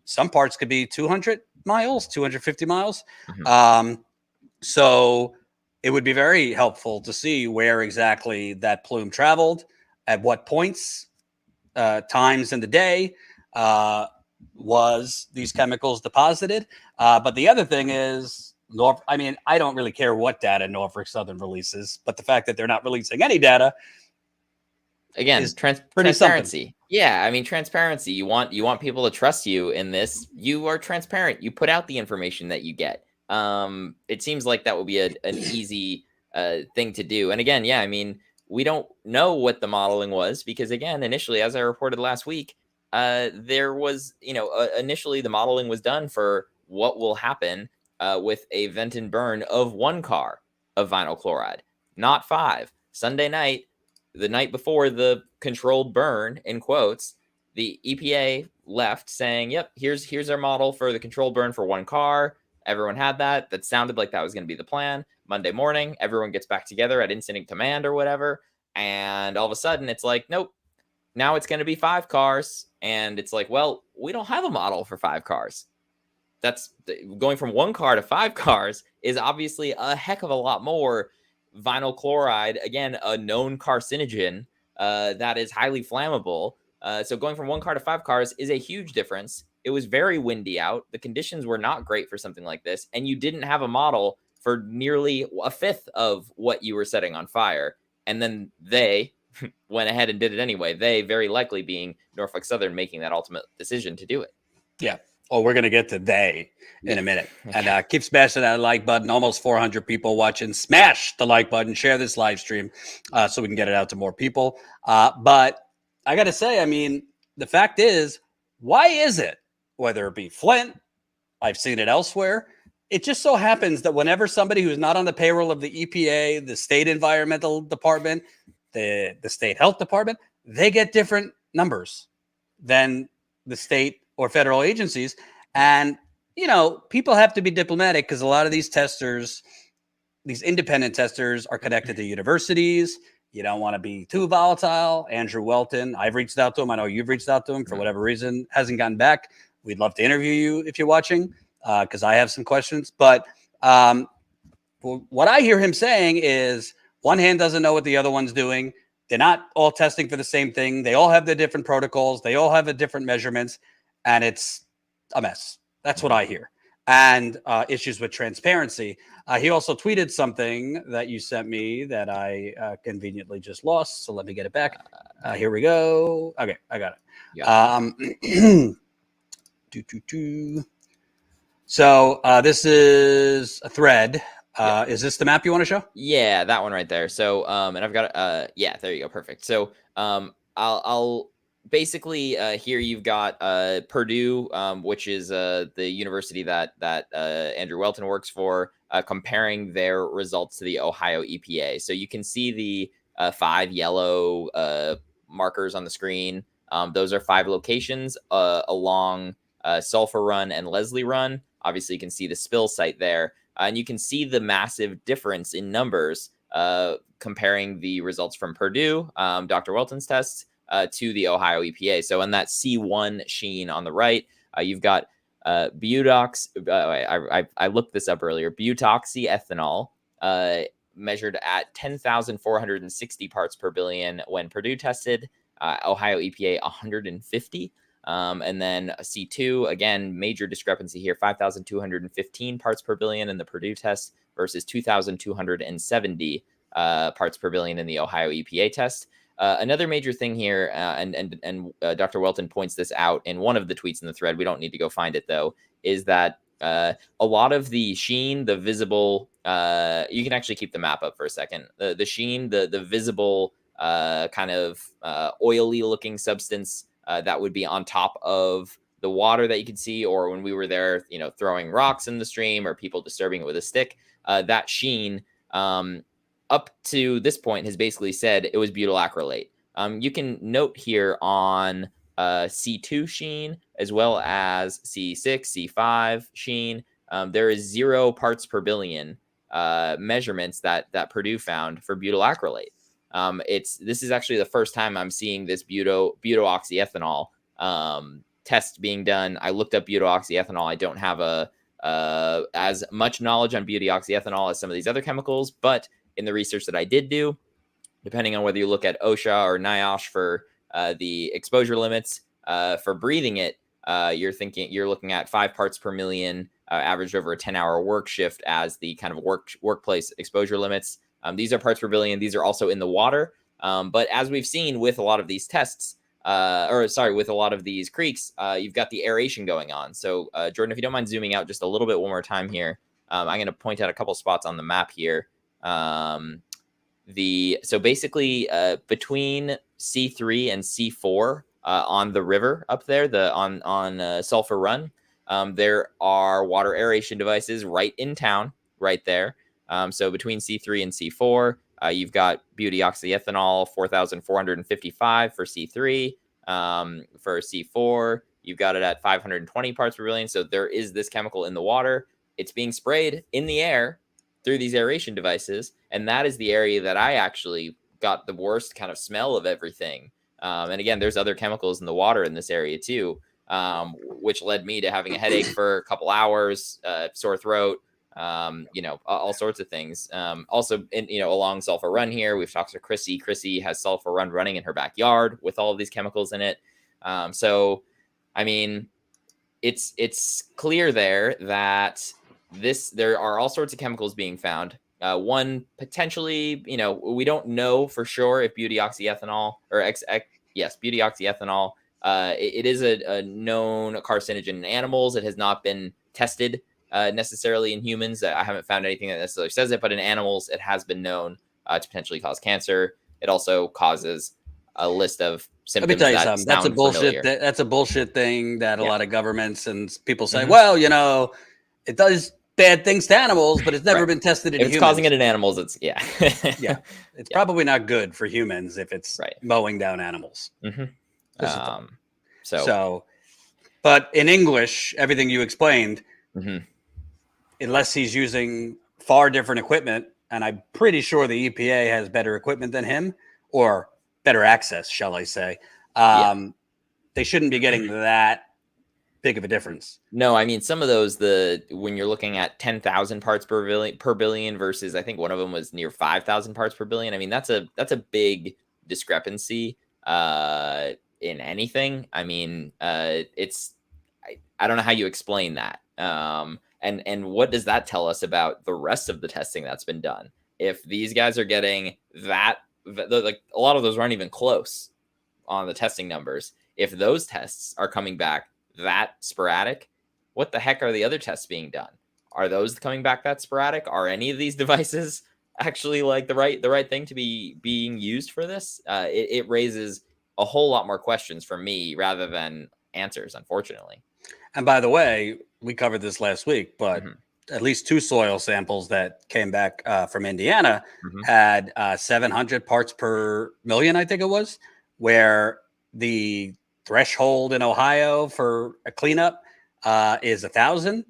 some parts could be 200 miles, 250 miles. So it would be very helpful to see where exactly that plume traveled, at what points, times in the day was these chemicals deposited. But the other thing is, I mean, I don't really care what data Norfolk Southern releases, but the fact that they're not releasing any data, again, transparency. Yeah, I mean, transparency. You want people to trust you in this. You are transparent. You put out the information that you get. It seems like that would be an easy thing to do. And again, yeah, I mean, we don't know what the modeling was because, again, initially, as I reported last week, there was, initially the modeling was done for what will happen with a vent and burn of 1 car of vinyl chloride, not 5. Sunday night, the night before the controlled burn, in quotes, the EPA left saying, yep, here's our model for the controlled burn for 1 car. Everyone had that. That sounded like that was going to be the plan. Monday morning, everyone gets back together at incident command or whatever. And all of a sudden it's like, nope, now it's going to be 5 cars. And it's like, well, we don't have a model for 5 cars. That's going from 1 car to 5 cars is obviously a heck of a lot more vinyl chloride. Again, a known carcinogen that is highly flammable. So going from 1 car to 5 cars is a huge difference. It was very windy out. The conditions were not great for something like this. And you didn't have a model for nearly a fifth of what you were setting on fire. And then they went ahead and did it anyway. They very likely being Norfolk Southern making that ultimate decision to do it. Yeah. Oh, we're going to get to they in a minute. And keep smashing that like button. Almost 400 people watching. Smash the like button. Share this live stream so we can get it out to more people. But I got to say, I mean, the fact is, why is it, whether it be Flint, I've seen it elsewhere, it just so happens that whenever somebody who's not on the payroll of the EPA, the state environmental department, the state health department, they get different numbers than the state or federal agencies. And, people have to be diplomatic because a lot of these testers, these independent testers, are connected to universities. You don't want to be too volatile. Andrew Welton, I've reached out to him. I know you've reached out to him for whatever reason, hasn't gotten back. We'd love to interview you if you're watching because I have some questions. But what I hear him saying is one hand doesn't know what the other one's doing. They're not all testing for the same thing. They all have their different protocols. They all have different measurements. And it's a mess. That's what I hear. And issues with transparency. He also tweeted something that you sent me that I conveniently just lost. So let me get it back. Here we go. Okay, I got it. So this is a thread. Is this the map you want to show? Yeah, that one right there. So, and I've got, yeah, there you go. Perfect. So, I'll basically, here you've got, Purdue, which is, the university that Andrew Welton works for, comparing their results to the Ohio EPA. So you can see the, 5 yellow, markers on the screen. Those are 5 locations, along, Sulphur Run and Leslie Run. Obviously you can see the spill site there. And you can see the massive difference in numbers comparing the results from Purdue, Dr. Welton's tests, to the Ohio EPA. So in that C1 sheen on the right, you've got butox. I looked this up earlier. Butoxyethanol measured at 10,460 parts per billion when Purdue tested. Ohio EPA 150. And then C2, again, major discrepancy here, 5,215 parts per billion in the Purdue test versus 2,270 parts per billion in the Ohio EPA test. Another major thing here, and Dr. Welton points this out in one of the tweets in the thread. We don't need to go find it though. Is that a lot of the sheen, the visible, you can actually keep the map up for a second. The sheen, the visible kind of oily looking substance that would be on top of the water that you could see, or when we were there, throwing rocks in the stream or people disturbing it with a stick, that sheen up to this point has basically said it was butyl acrylate. You can note here on C2 sheen as well as C6, C5 sheen, there is 0 parts per billion measurements that Purdue found for butyl acrylate. This is actually the first time I'm seeing this buto-oxyethanol test being done. I looked up buto-oxyethanol. I don't have as much knowledge on buto-oxyethanol as some of these other chemicals, but in the research that I did do, depending on whether you look at OSHA or NIOSH for the exposure limits for breathing it, you're looking at 5 parts per million averaged over a 10-hour work shift as the kind of workplace exposure limits. These are parts per billion. These are also in the water. But as we've seen with a lot of these tests, with a lot of these creeks, you've got the aeration going on. So Jordan, if you don't mind zooming out just a little bit one more time here, I'm going to point out a couple spots on the map here. So basically between C3 and C4 on the river up there, on Sulphur Run, there are water aeration devices right in town, right there. So between C3 and C4, you've got buto-oxyethanol 4,455 for C3. For C4, you've got it at 520 parts per billion. So there is this chemical in the water. It's being sprayed in the air through these aeration devices, and that is the area that I actually got the worst kind of smell of everything. And again, there's other chemicals in the water in this area too, which led me to having a headache for a couple hours, sore throat, all sorts of things. Also, along Sulphur Run here, we've talked to Chrissy. Chrissy has Sulphur Run running in her backyard with all of these chemicals in it. So, I mean, it's clear there that there are all sorts of chemicals being found. One potentially, we don't know for sure if buto-oxyethanol buto-oxyethanol, it is a known carcinogen in animals. It has not been tested necessarily in humans. I haven't found anything that necessarily says it, but in animals, it has been known to potentially cause cancer. It also causes a list of symptoms. Let me tell you something. That's a bullshit. That's a bullshit thing that a lot of governments and people say. Mm-hmm. Well, it does bad things to animals, but it's never been tested in humans. If it's causing it in animals, it's It's probably not good for humans if it's mowing down animals. Mm-hmm. But in English, everything you explained, mm-hmm. unless he's using far different equipment, and I'm pretty sure the EPA has better equipment than him, or better access, shall I say, they shouldn't be getting that big of a difference. No, I mean, some of those, when you're looking at 10,000 parts per billion versus, I think one of them was near 5,000 parts per billion. I mean, that's a big discrepancy in anything. I mean, I don't know how you explain that. And what does that tell us about the rest of the testing that's been done? If these guys are getting that, like a lot of those aren't even close on the testing numbers. If those tests are coming back that sporadic, what the heck are the other tests being done? Are those coming back that sporadic? Are any of these devices actually like the right thing to be being used for this? It raises a whole lot more questions for me rather than answers, unfortunately. And by the way, we covered this last week, but at least 2 soil samples that came back from Indiana had 700 parts per million, I think it was, where the threshold in Ohio for a cleanup is 1,000,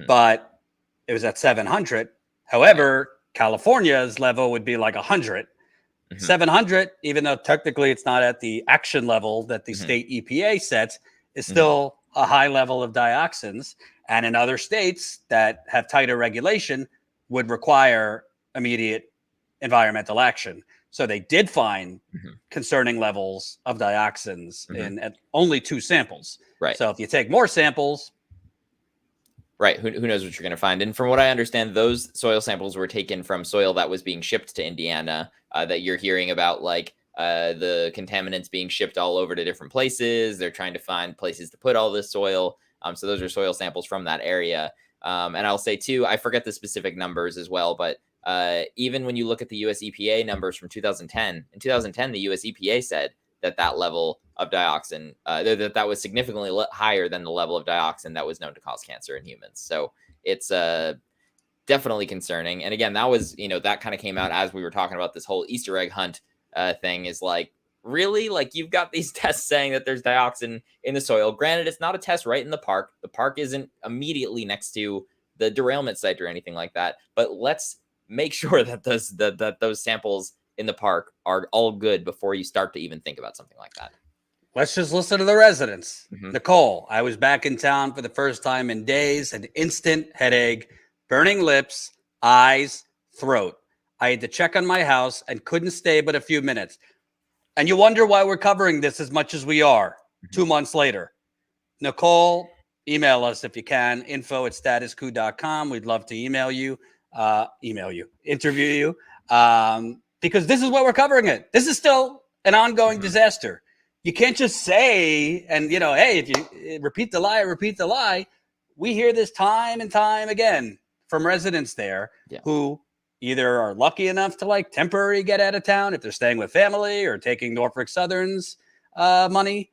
but it was at 700. However, California's level would be like 100. 700, even though technically it's not at the action level that the state EPA sets, is still a high level of dioxins. And in other states that have tighter regulation would require immediate environmental action. So they did find concerning levels of dioxins in at only 2 samples. Right. So if you take more samples. Right. Who knows what you're going to find. And from what I understand, those soil samples were taken from soil that was being shipped to Indiana that you're hearing about, like the contaminants being shipped all over to different places. They're trying to find places to put all this soil. So those are soil samples from that area. And I'll say too, I forget the specific numbers as well, but even when you look at the US EPA numbers from 2010, in 2010, the US EPA said that level of dioxin, that was significantly higher than the level of dioxin that was known to cause cancer in humans. So it's definitely concerning. And again, that was, that kind of came out as we were talking about this whole Easter egg hunt thing, is like, really? Like, you've got these tests saying that there's dioxin in the soil. Granted, it's not a test right in the park. The park isn't immediately next to the derailment site or anything like that. But let's make sure that those samples in the park are all good before you start to even think about something like that. Let's just listen to the residents. Mm-hmm. Nicole, I was back in town for the first time in days, an instant headache, burning lips, eyes, throat. I had to check on my house and couldn't stay but a few minutes. And you wonder why we're covering this as much as we are 2 months later. Nicole, email us if you can, info@statuscoup.com. We'd love to interview you, because this is what we're covering it. This is still an ongoing disaster. You can't just say, and, hey, if you repeat the lie. We hear this time and time again from residents there who either are lucky enough to temporarily get out of town if they're staying with family or taking Norfolk Southern's money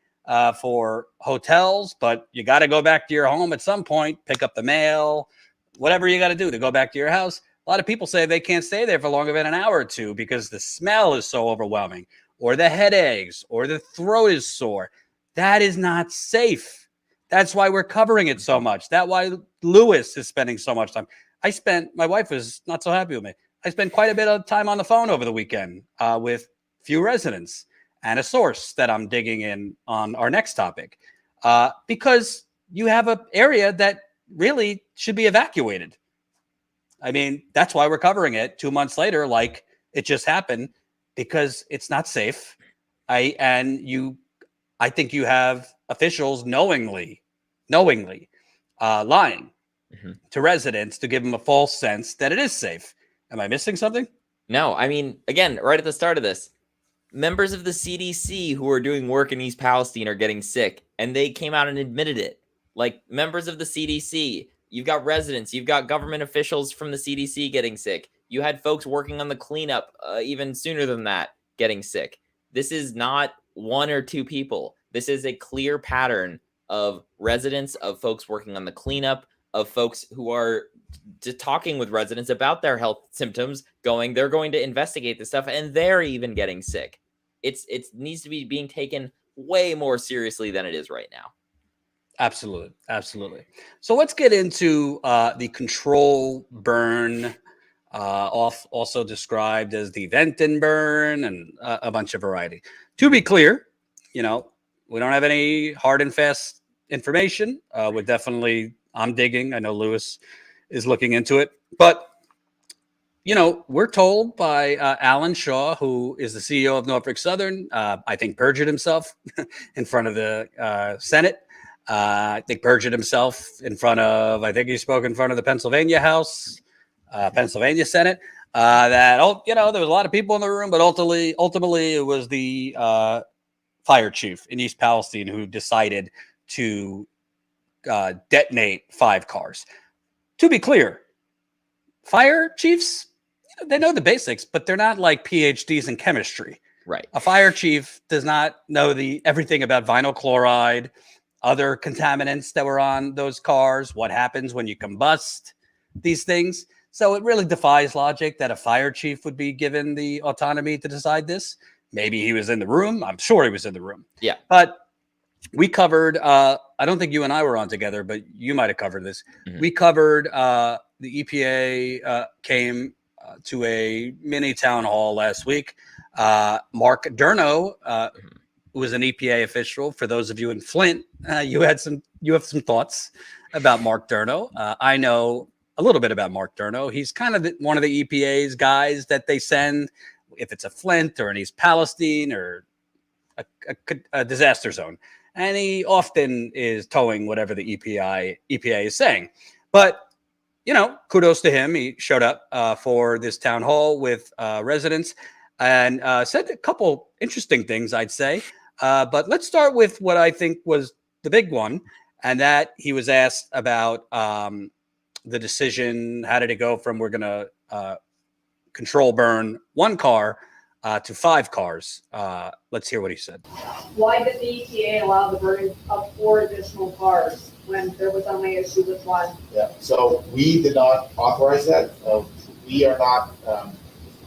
for hotels. But you got to go back to your home at some point, pick up the mail, whatever you got to do to go back to your house. A lot of people say they can't stay there for longer than an hour or two because the smell is so overwhelming, or the headaches, or the throat is sore. That is not safe. That's why we're covering it so much. That's why Lewis is spending so much time. My wife was not so happy with me. I spent quite a bit of time on the phone over the weekend with few residents and a source that I'm digging in on our next topic, because you have an area that really should be evacuated. I mean, that's why we're covering it 2 months later, like it just happened, because it's not safe. I think you have officials knowingly lying to residents to give them a false sense that it is safe. Am I missing something? No, I mean, again, right at the start of this, members of the CDC who are doing work in East Palestine are getting sick, and they came out and admitted it. Like, members of the CDC, you've got residents, you've got government officials from the CDC getting sick. You had folks working on the cleanup even sooner than that getting sick. This is not one or two people. This is a clear pattern of residents, of folks working on the cleanup, of folks who are talking with residents about their health symptoms, they're going to investigate this stuff, and they're even getting sick. It needs to be being taken way more seriously than it is right now. Absolutely. So let's get into the control burn, also described as the vent and burn, and a bunch of variety. To be clear, we don't have any hard and fast information. I'm digging. I know Lewis is looking into it, but we're told by Alan Shaw, who is the CEO of Norfolk Southern, I think perjured himself in front of the Senate. I think perjured himself he spoke in front of the Pennsylvania House, Pennsylvania Senate, that, there was a lot of people in the room, but ultimately it was the fire chief in East Palestine who decided to detonate 5 cars. To be clear, fire chiefs, they know the basics, but they're not like PhDs in chemistry. Right. A fire chief does not know everything about vinyl chloride, other contaminants that were on those cars, what happens when you combust these things. So it really defies logic that a fire chief would be given the autonomy to decide this. Maybe he was in the room. I'm sure he was in the room. Yeah. But we covered, I don't think you and I were on together, but you might have covered this. Mm-hmm. We covered the EPA came to a mini town hall last week. Mark Durno, who was an EPA official. For those of you in Flint, you have some thoughts about Mark Durno. I know a little bit about Mark Durno. He's kind of one of the EPA's guys that they send if it's a Flint or an East Palestine or a disaster zone. And he often is towing whatever the EPA is saying. But, kudos to him. He showed up for this town hall with residents. and said a couple interesting things, I'd say. But let's start with what I think was the big one, and that he was asked about the decision. How did it go from we're going to control burn one car to 5 cars? Let's hear what he said. Why did the EPA allow the burning of 4 additional cars when there was only issue with 1? Yeah, so we did not authorize that. We are not,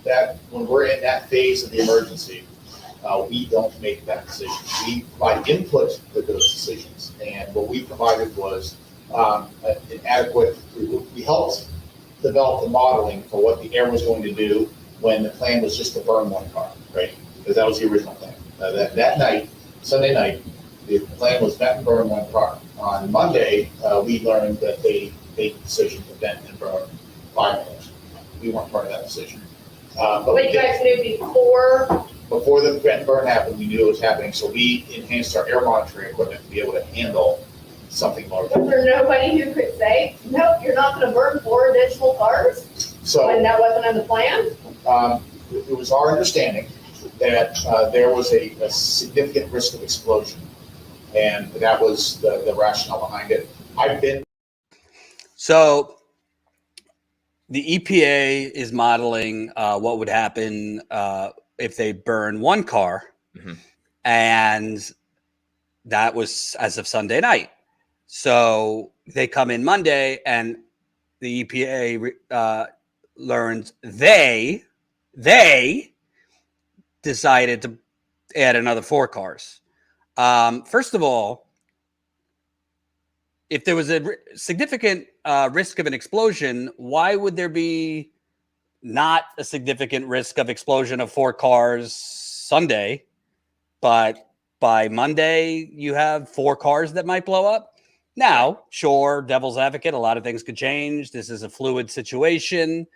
that when we're in that phase of the emergency, we don't make that decision. We provide input to those decisions. And what we provided was an adequate, we helped develop the modeling for what the air was going to do when the plan was just to burn 1 car, right? Because that was the original plan. That night, Sunday night, the plan was not to burn 1 car. On Monday, we learned that they made the decision to vent and burn 5 cars. We weren't part of that decision. But you guys knew before? Before the vent and burn happened, we knew it was happening, so we enhanced our air monitoring equipment to be able to handle something larger. Was there nobody who could say, nope, you're not going to burn 4 additional cars? So, and that wasn't in the plan? It was our understanding that there was a significant risk of explosion, and that was the rationale behind it. So the EPA is modeling what would happen if they burn 1 car, and that was as of Sunday night. So they come in Monday, and the EPA learns they decided to add another 4 cars. First of all, if there was a significant risk of an explosion, why would there be not a significant risk of explosion of 4 cars Sunday, but by Monday you have 4 cars that might blow up? Now, sure, devil's advocate, a lot of things could change. This is a fluid situation.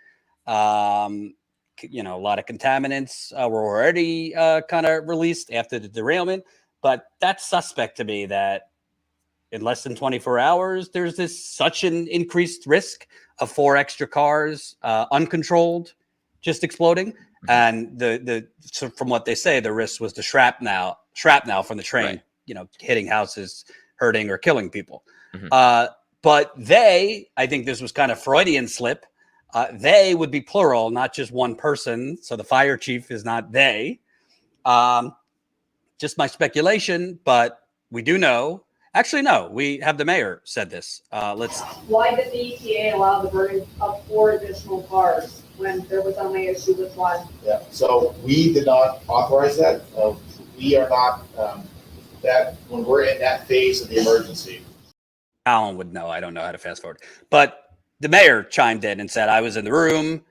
You know, a lot of contaminants were already kind of released after the derailment, but that's suspect to me that in less than 24 hours, there's such an increased risk of 4 extra cars uncontrolled, just exploding. And so from what they say, the risk was the shrapnel from the train, right, you know, hitting houses, hurting or killing people. But I think this was kind of Freudian slip. They would be plural, not just one person. So the fire chief is not they. Just my speculation, but we do know. Actually, no, we have the mayor said this. Why did the EPA allow the burning of 4 additional cars when there was only issue with 1? Yeah, so we did not authorize that. We are not, that when we're in that phase of the emergency. Alan would know. I don't know how to fast forward. But the mayor chimed in and said, I was in the room.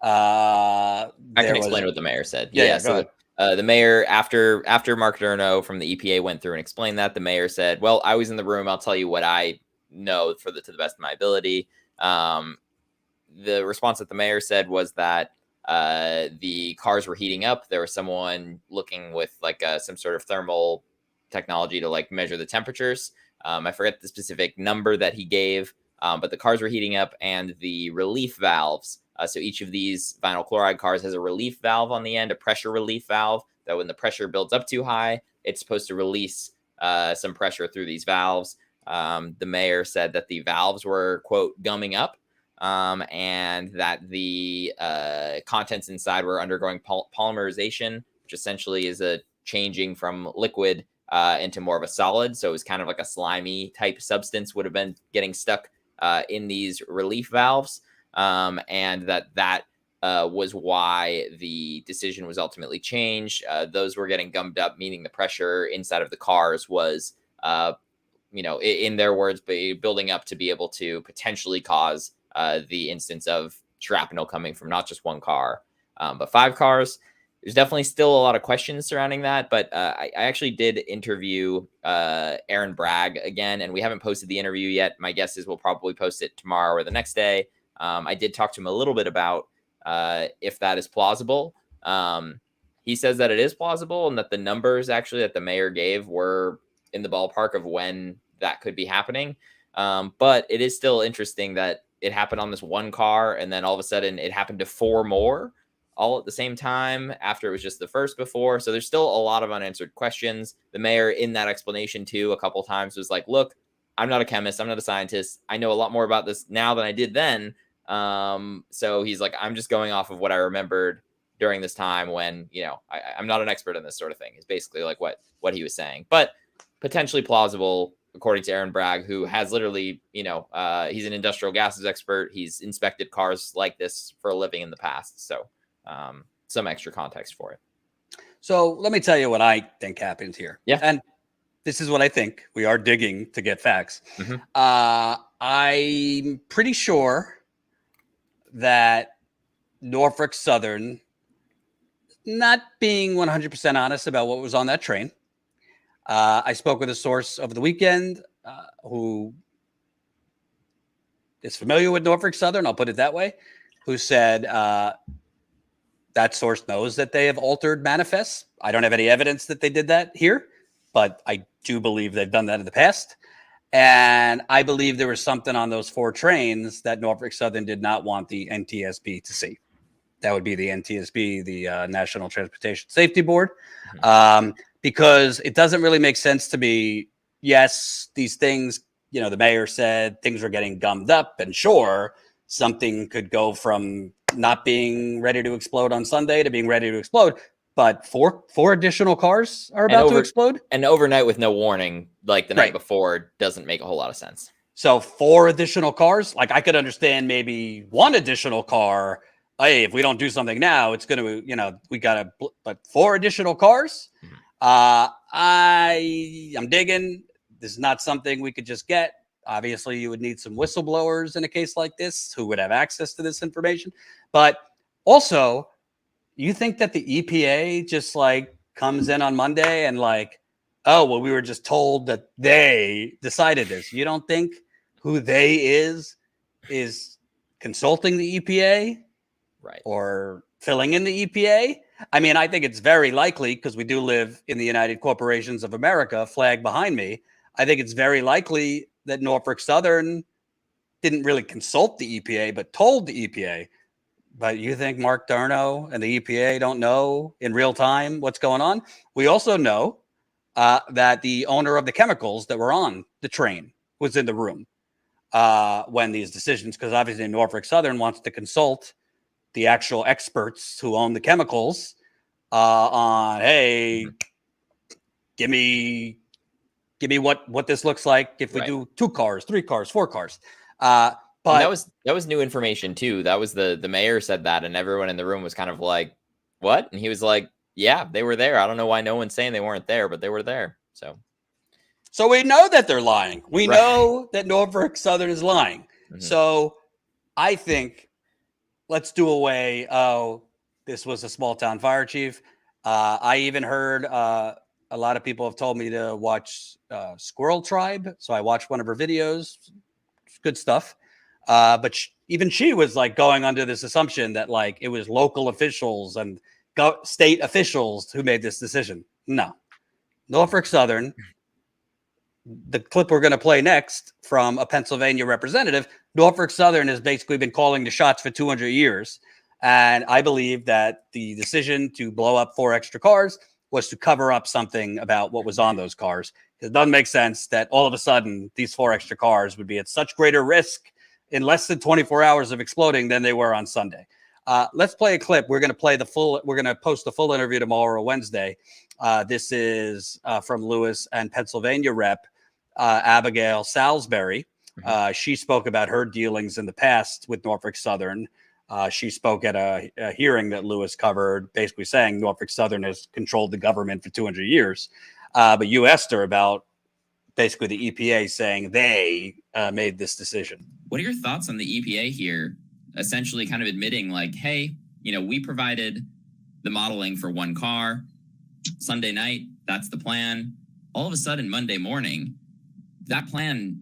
I can explain what the mayor said. Yeah, so the mayor, after Mark Durno from the EPA went through and explained that, the mayor said, well, I was in the room. I'll tell you what I know to the best of my ability. The response that the mayor said was that the cars were heating up. There was someone looking with like some sort of thermal technology to like measure the temperatures. I forget the specific number that he gave, but the cars were heating up, and the relief valves. So each of these vinyl chloride cars has a relief valve on the end, a pressure relief valve, that when the pressure builds up too high, it's supposed to release some pressure through these valves. The mayor said that the valves were, quote, gumming up, and that the contents inside were undergoing polymerization, which essentially is a changing from liquid into more of a solid. So it was kind of like a slimy type substance would have been getting stuck in these relief valves. And that was why the decision was ultimately changed. Those were getting gummed up, meaning the pressure inside of the cars was, in their words, building up to be able to potentially cause the instance of shrapnel coming from not just 1 car, but 5 cars. There's definitely still a lot of questions surrounding that, but I actually did interview Aaron Bragg again, and we haven't posted the interview yet. My guess is we'll probably post it tomorrow or the next day. I did talk to him a little bit about if that is plausible. He says that it is plausible and that the numbers actually that the mayor gave were in the ballpark of when that could be happening. But it is still interesting that it happened on this 1 car, and then all of a sudden it happened to 4 more. all at the same time after it was just the first before. So there's still a lot of unanswered questions. The mayor in that explanation too, a couple times was like, look, I'm not a chemist. I'm not a scientist. I know a lot more about this now than I did then. So he's like, I'm just going off of what I remembered during this time when, I'm not an expert in this sort of thing. Is basically like what he was saying, but potentially plausible, according to Aaron Bragg, who has literally, he's an industrial gases expert. He's inspected cars like this for a living in the past. So some extra context for it. So let me tell you what I think happened here. Yeah. And this is what I think. We are digging to get facts. Mm-hmm. I'm pretty sure that Norfolk Southern, not being 100% honest about what was on that train. I spoke with a source over the weekend who is familiar with Norfolk Southern, I'll put it that way, who said that source knows that they have altered manifests. I don't have any evidence that they did that here, but I do believe they've done that in the past. And I believe there was something on those 4 trains that Norfolk Southern did not want the NTSB to see. That would be the NTSB, the National Transportation Safety Board, because it doesn't really make sense to me. Yes, these things, the mayor said things were getting gummed up, and sure, something could go from not being ready to explode on Sunday to being ready to explode. But four additional cars are about to explode. And overnight with no warning, like the night before, doesn't make a whole lot of sense. So 4 additional cars, like I could understand maybe 1 additional car. Hey, if we don't do something now, it's going to, we got to, but 4 additional cars. I'm digging. This is not something we could just get. Obviously, you would need some whistleblowers in a case like this who would have access to this information. But also, you think that the EPA just like comes in on Monday and like, oh, well, we were just told that they decided this. You don't think who they is consulting the EPA? Right. Or filling in the EPA? I mean, I think it's very likely, because we do live in the United Corporations of America, flag behind me. I think it's very likely that Norfolk Southern didn't really consult the EPA, but told the EPA. But you think Mark Darno and the EPA don't know in real time what's going on? We also know that the owner of the chemicals that were on the train was in the room when these decisions, because obviously Norfolk Southern wants to consult the actual experts who own the chemicals on, hey, give me what this looks like if we do 2 cars, 3 cars, 4 cars. But that was new information too. That was the mayor said that, and everyone in the room was kind of like, what? And he was like, yeah, they were there. I don't know why no one's saying they weren't there, but they were there. So we know that they're lying. We know that Norfolk Southern is lying. Mm-hmm. So I think let's do away. Oh, this was a small town fire chief. I even heard a lot of people have told me to watch Squirrel Tribe. So I watched one of her videos. Good stuff. But even she was like going under this assumption that like it was local officials and state officials who made this decision. No. Norfolk Southern, the clip we're going to play next from a Pennsylvania representative, Norfolk Southern has basically been calling the shots for 200 years. And I believe that the decision to blow up 4 extra cars was to cover up something about what was on those cars. It doesn't make sense that all of a sudden these 4 extra cars would be at such greater risk in less than 24 hours of exploding than they were on Sunday. Let's play a clip. We're going to post the full interview tomorrow or Wednesday. This is from Lewis and Pennsylvania rep Abigail Salisbury. She spoke about her dealings in the past with Norfolk Southern. She spoke at a hearing that Lewis covered, basically saying Norfolk Southern has controlled the government for 200 years. But you asked her about basically the EPA saying they made this decision. What are your thoughts on the EPA here, essentially kind of admitting like, hey, we provided the modeling for 1 car Sunday night. That's the plan. All of a sudden, Monday morning, that plan,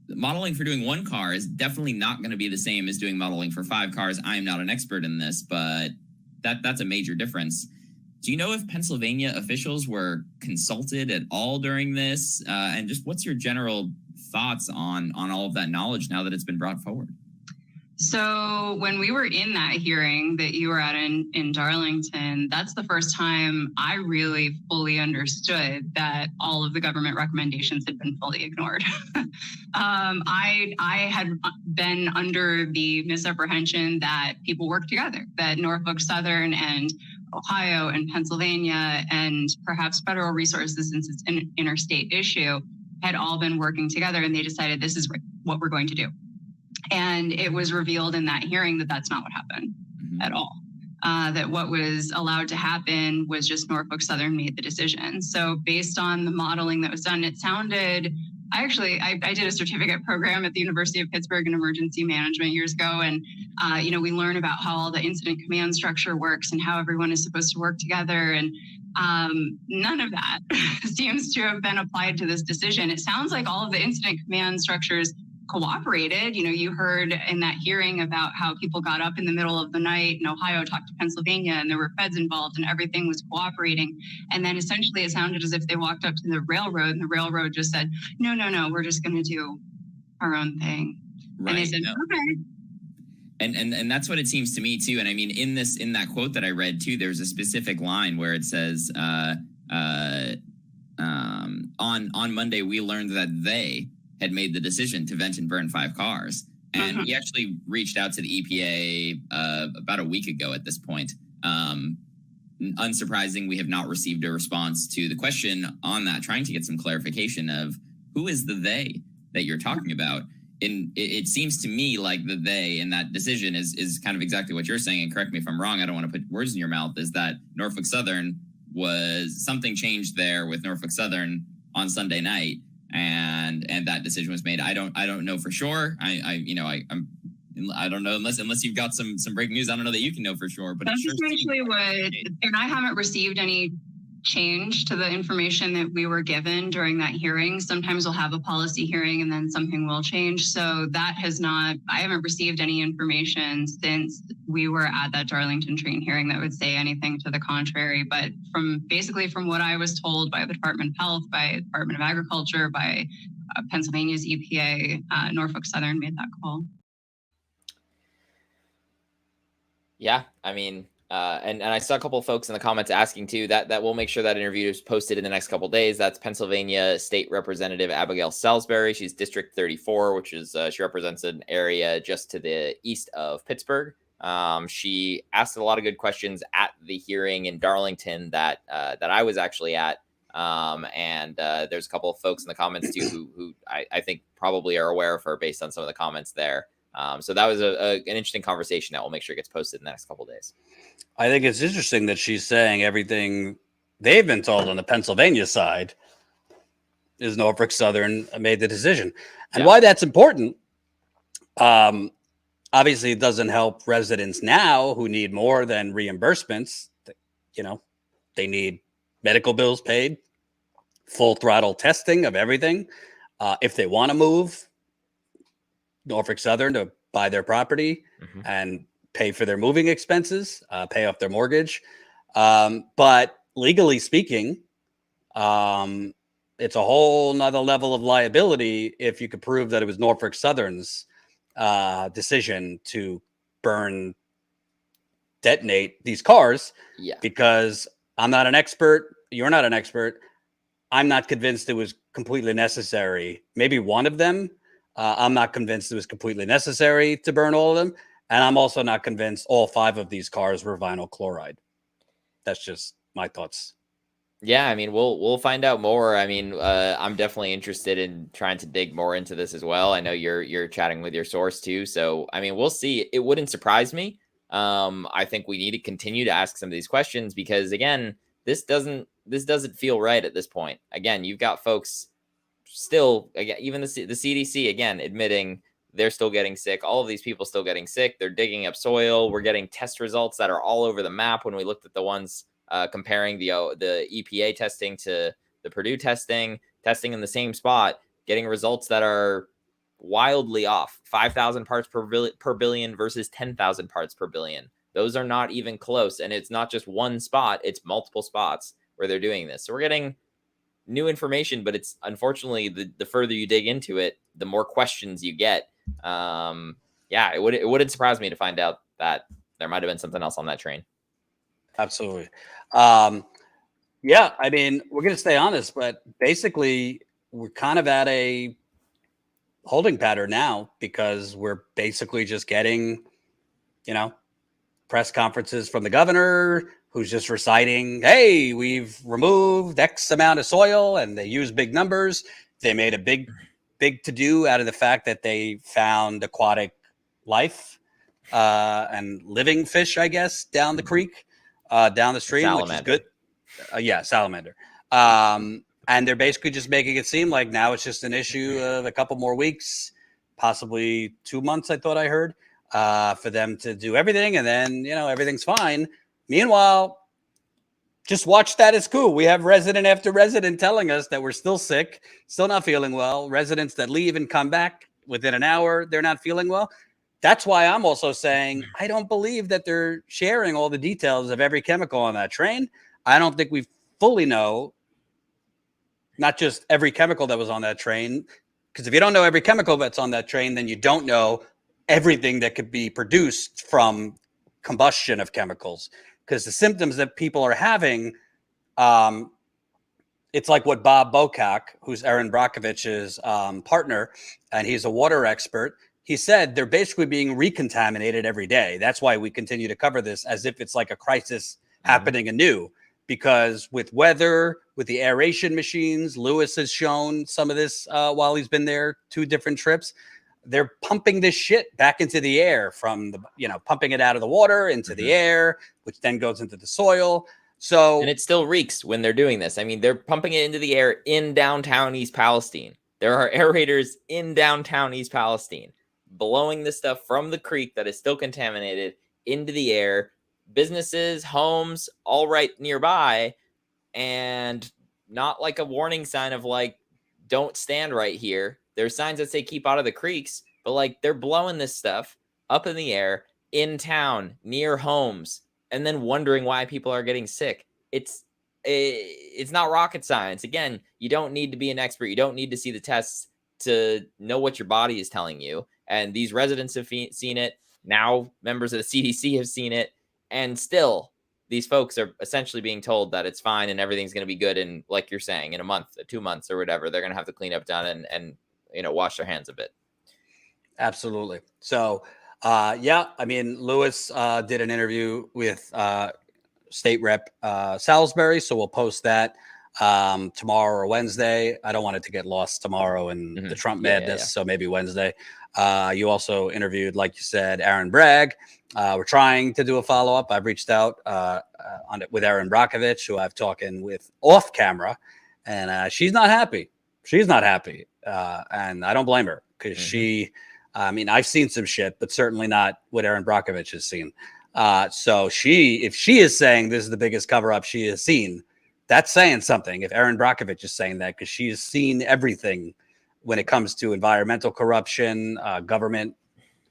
modeling for doing 1 car is definitely not going to be the same as doing modeling for 5 cars. I am not an expert in this, but that's a major difference. Do you know if Pennsylvania officials were consulted at all during this? And just what's your general thoughts on all of that knowledge now that it's been brought forward? So when we were in that hearing that you were at in Darlington, that's the first time I really fully understood that all of the government recommendations had been fully ignored. I had been under the misapprehension that people work together, that Norfolk Southern and Ohio and Pennsylvania and perhaps federal resources, since it's an interstate issue, had all been working together, and they decided this is what we're going to do. And it was revealed in that hearing that that's not what happened at all. That what was allowed to happen was just Norfolk Southern made the decision. So based on the modeling that was done, it sounded, I did a certificate program at the University of Pittsburgh in emergency management years ago. And, we learn about how all the incident command structure works and how everyone is supposed to work together. And none of that seems to have been applied to this decision. It sounds like all of the incident command structures cooperated. You heard in that hearing about how people got up in the middle of the night in Ohio, talked to Pennsylvania, and there were feds involved and everything was cooperating. And then essentially it sounded as if they walked up to the railroad and the railroad just said, no, we're just going to do our own thing. Right. And they said, okay. And that's what it seems to me too. And I mean, in that quote that I read too, there's a specific line where it says, on Monday, we learned that they had made the decision to vent and burn 5 cars. And we actually reached out to the EPA about a week ago at this point. Unsurprising, we have not received a response to the question on that, trying to get some clarification of who is the they that you're talking about. And it seems to me like the they in that decision is kind of exactly what you're saying. And correct me if I'm wrong, I don't want to put words in your mouth, is that Norfolk Southern was something changed there with Norfolk Southern on Sunday night. And that decision was made. I don't know for sure. I don't know unless you've got some breaking news. I don't know that you can know for sure. But that's essentially what. And I haven't received any change to the information that we were given during that hearing. Sometimes we'll have a policy hearing and then something will change. So that has not. I haven't received any information since we were at that Darlington train hearing that would say anything to the contrary. But from what I was told by the Department of Health, by the Department of Agriculture, by Pennsylvania's EPA, Norfolk Southern made that call. Yeah, I mean, and I saw a couple of folks in the comments asking too that we'll make sure that interview is posted in the next couple of days. That's Pennsylvania State Representative Abigail Salisbury. She's District 34, which is she represents an area just to the east of Pittsburgh. She asked a lot of good questions at the hearing in Darlington that I was actually at. And there's a couple of folks in the comments too who I think probably are aware of her based on some of the comments there. So that was an interesting conversation that we'll make sure gets posted in the next couple of days. I think it's interesting that she's saying everything they've been told on the Pennsylvania side is Norfolk Southern made the decision. And why that's important, obviously it doesn't help residents now who need more than reimbursements. They need medical bills paid, full throttle testing of everything. If they want to move Norfolk Southern to buy their property and pay for their moving expenses, pay off their mortgage. But legally speaking, it's a whole nother level of liability if you could prove that it was Norfolk Southern's decision to detonate these cars. Yeah. Because I'm not an expert. You're not an expert. I'm not convinced it was completely necessary. Maybe one of them. I'm not convinced it was completely necessary to burn all of them. And I'm also not convinced all 5 of these cars were vinyl chloride. That's just my thoughts. Yeah, I mean, we'll find out more. I mean, I'm definitely interested in trying to dig more into this as well. I know you're chatting with your source too. So, I mean, we'll see. It wouldn't surprise me. I think we need to continue to ask some of these questions because, again, this doesn't feel right at this point. Again, you've got folks still, again, even the CDC, again, admitting they're still getting sick. All of these people still getting sick. They're digging up soil. We're getting test results that are all over the map when we looked at the ones comparing the EPA testing to the Purdue testing in the same spot, getting results that are wildly off. 5,000 parts per billion versus 10,000 parts per billion. Those are not even close. And it's not just one spot. It's multiple spots where they're doing this. So we're getting new information, but it's unfortunately the further you dig into it, the more questions you get. yeah, it wouldn't surprise me to find out that there might have been something else on that train. Absolutely. Yeah, I mean, we're going to stay on this, but basically, we're kind of at a holding pattern now because we're basically just getting, press conferences from the governor who's just reciting, hey, we've removed X amount of soil, and they use big numbers. They made a big to do out of the fact that they found aquatic life and living fish, I guess, down the creek, down the stream, Salamander. which is good. Yeah, salamander. And they're basically just making it seem like now it's just an issue of a couple more weeks, possibly 2 months, I thought I heard, for them to do everything. And then, everything's fine. Meanwhile, just watch Status Coup. We have resident after resident telling us that we're still sick, still not feeling well. Residents that leave and come back within an hour, they're not feeling well. That's why I'm also saying I don't believe that they're sharing all the details of every chemical on that train. I don't think we fully know, not just every chemical that was on that train, because if you don't know every chemical that's on that train, then you don't know everything that could be produced from combustion of chemicals. Because the symptoms that people are having, it's like what Bob Bocack, who's Erin Brockovich's partner, and he's a water expert, he said they're basically being recontaminated every day. That's why we continue to cover this as if it's like a crisis happening anew. Because with weather, with the aeration machines, Lewis has shown some of this while he's been there 2 different trips. They're pumping this shit back into the air from pumping it out of the water into the air, which then goes into the soil. So, and it still reeks when they're doing this. I mean, they're pumping it into the air in downtown East Palestine. There are aerators in downtown East Palestine blowing this stuff from the creek that is still contaminated into the air. Businesses, homes, all right nearby, and not like a warning sign of like, don't stand right here. There's signs that say keep out of the creeks, but like they're blowing this stuff up in the air in town near homes and then wondering why people are getting sick. It's not rocket science. Again, you don't need to be an expert. You don't need to see the tests to know what your body is telling you. And these residents have seen it. Now members of the CDC have seen it. And still, these folks are essentially being told that it's fine and everything's going to be good. And like you're saying, in a month, 2 months or whatever, they're going to have the cleanup done and wash their hands a bit. Absolutely. So, yeah, I mean, Lewis did an interview with State Rep Salisbury. So we'll post that tomorrow or Wednesday. I don't want it to get lost tomorrow in the Trump madness. Yeah. So maybe Wednesday. You also interviewed, like you said, Aaron Bragg. We're trying to do a follow-up. I've reached out on it with Erin Brockovich, who I've talking with off camera, and she's not happy. She's not happy. And I don't blame her because I've seen some shit, but certainly not what Erin Brockovich has seen. So if she is saying this is the biggest cover-up she has seen, that's saying something. If Erin Brockovich is saying that, because she has seen everything when it comes to environmental corruption, government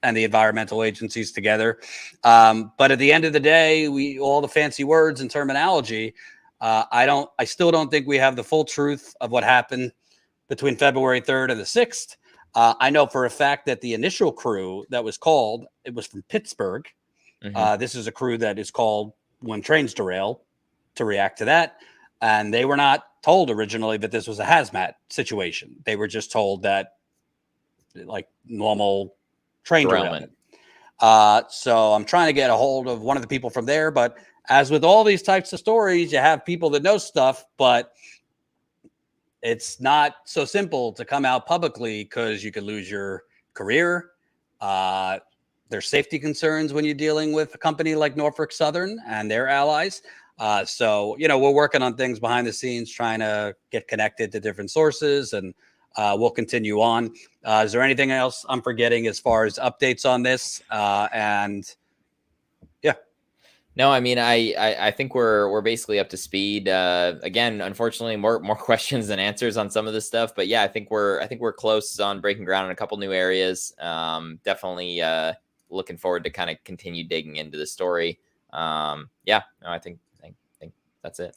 and the environmental agencies together. But at the end of the day, all the fancy words and terminology, I still don't think we have the full truth of what happened between February 3rd and the 6th. I know for a fact that the initial crew that was called, it was from Pittsburgh. This is a crew that is called when trains derail to react to that. And they were not told originally that this was a hazmat situation. They were just told that like normal train derailment. So I'm trying to get a hold of one of the people from there. But as with all these types of stories, you have people that know stuff, but it's not so simple to come out publicly because you could lose your career. There's safety concerns when you're dealing with a company like Norfolk Southern and their allies. So, we're working on things behind the scenes, trying to get connected to different sources, and we'll continue on. Is there anything else I'm forgetting as far as updates on this? No, I mean, I think we're basically up to speed. Again, unfortunately, more questions than answers on some of this stuff, but yeah, I think we're close on breaking ground in a couple new areas. Definitely looking forward to kind of continue digging into the story. I think that's it.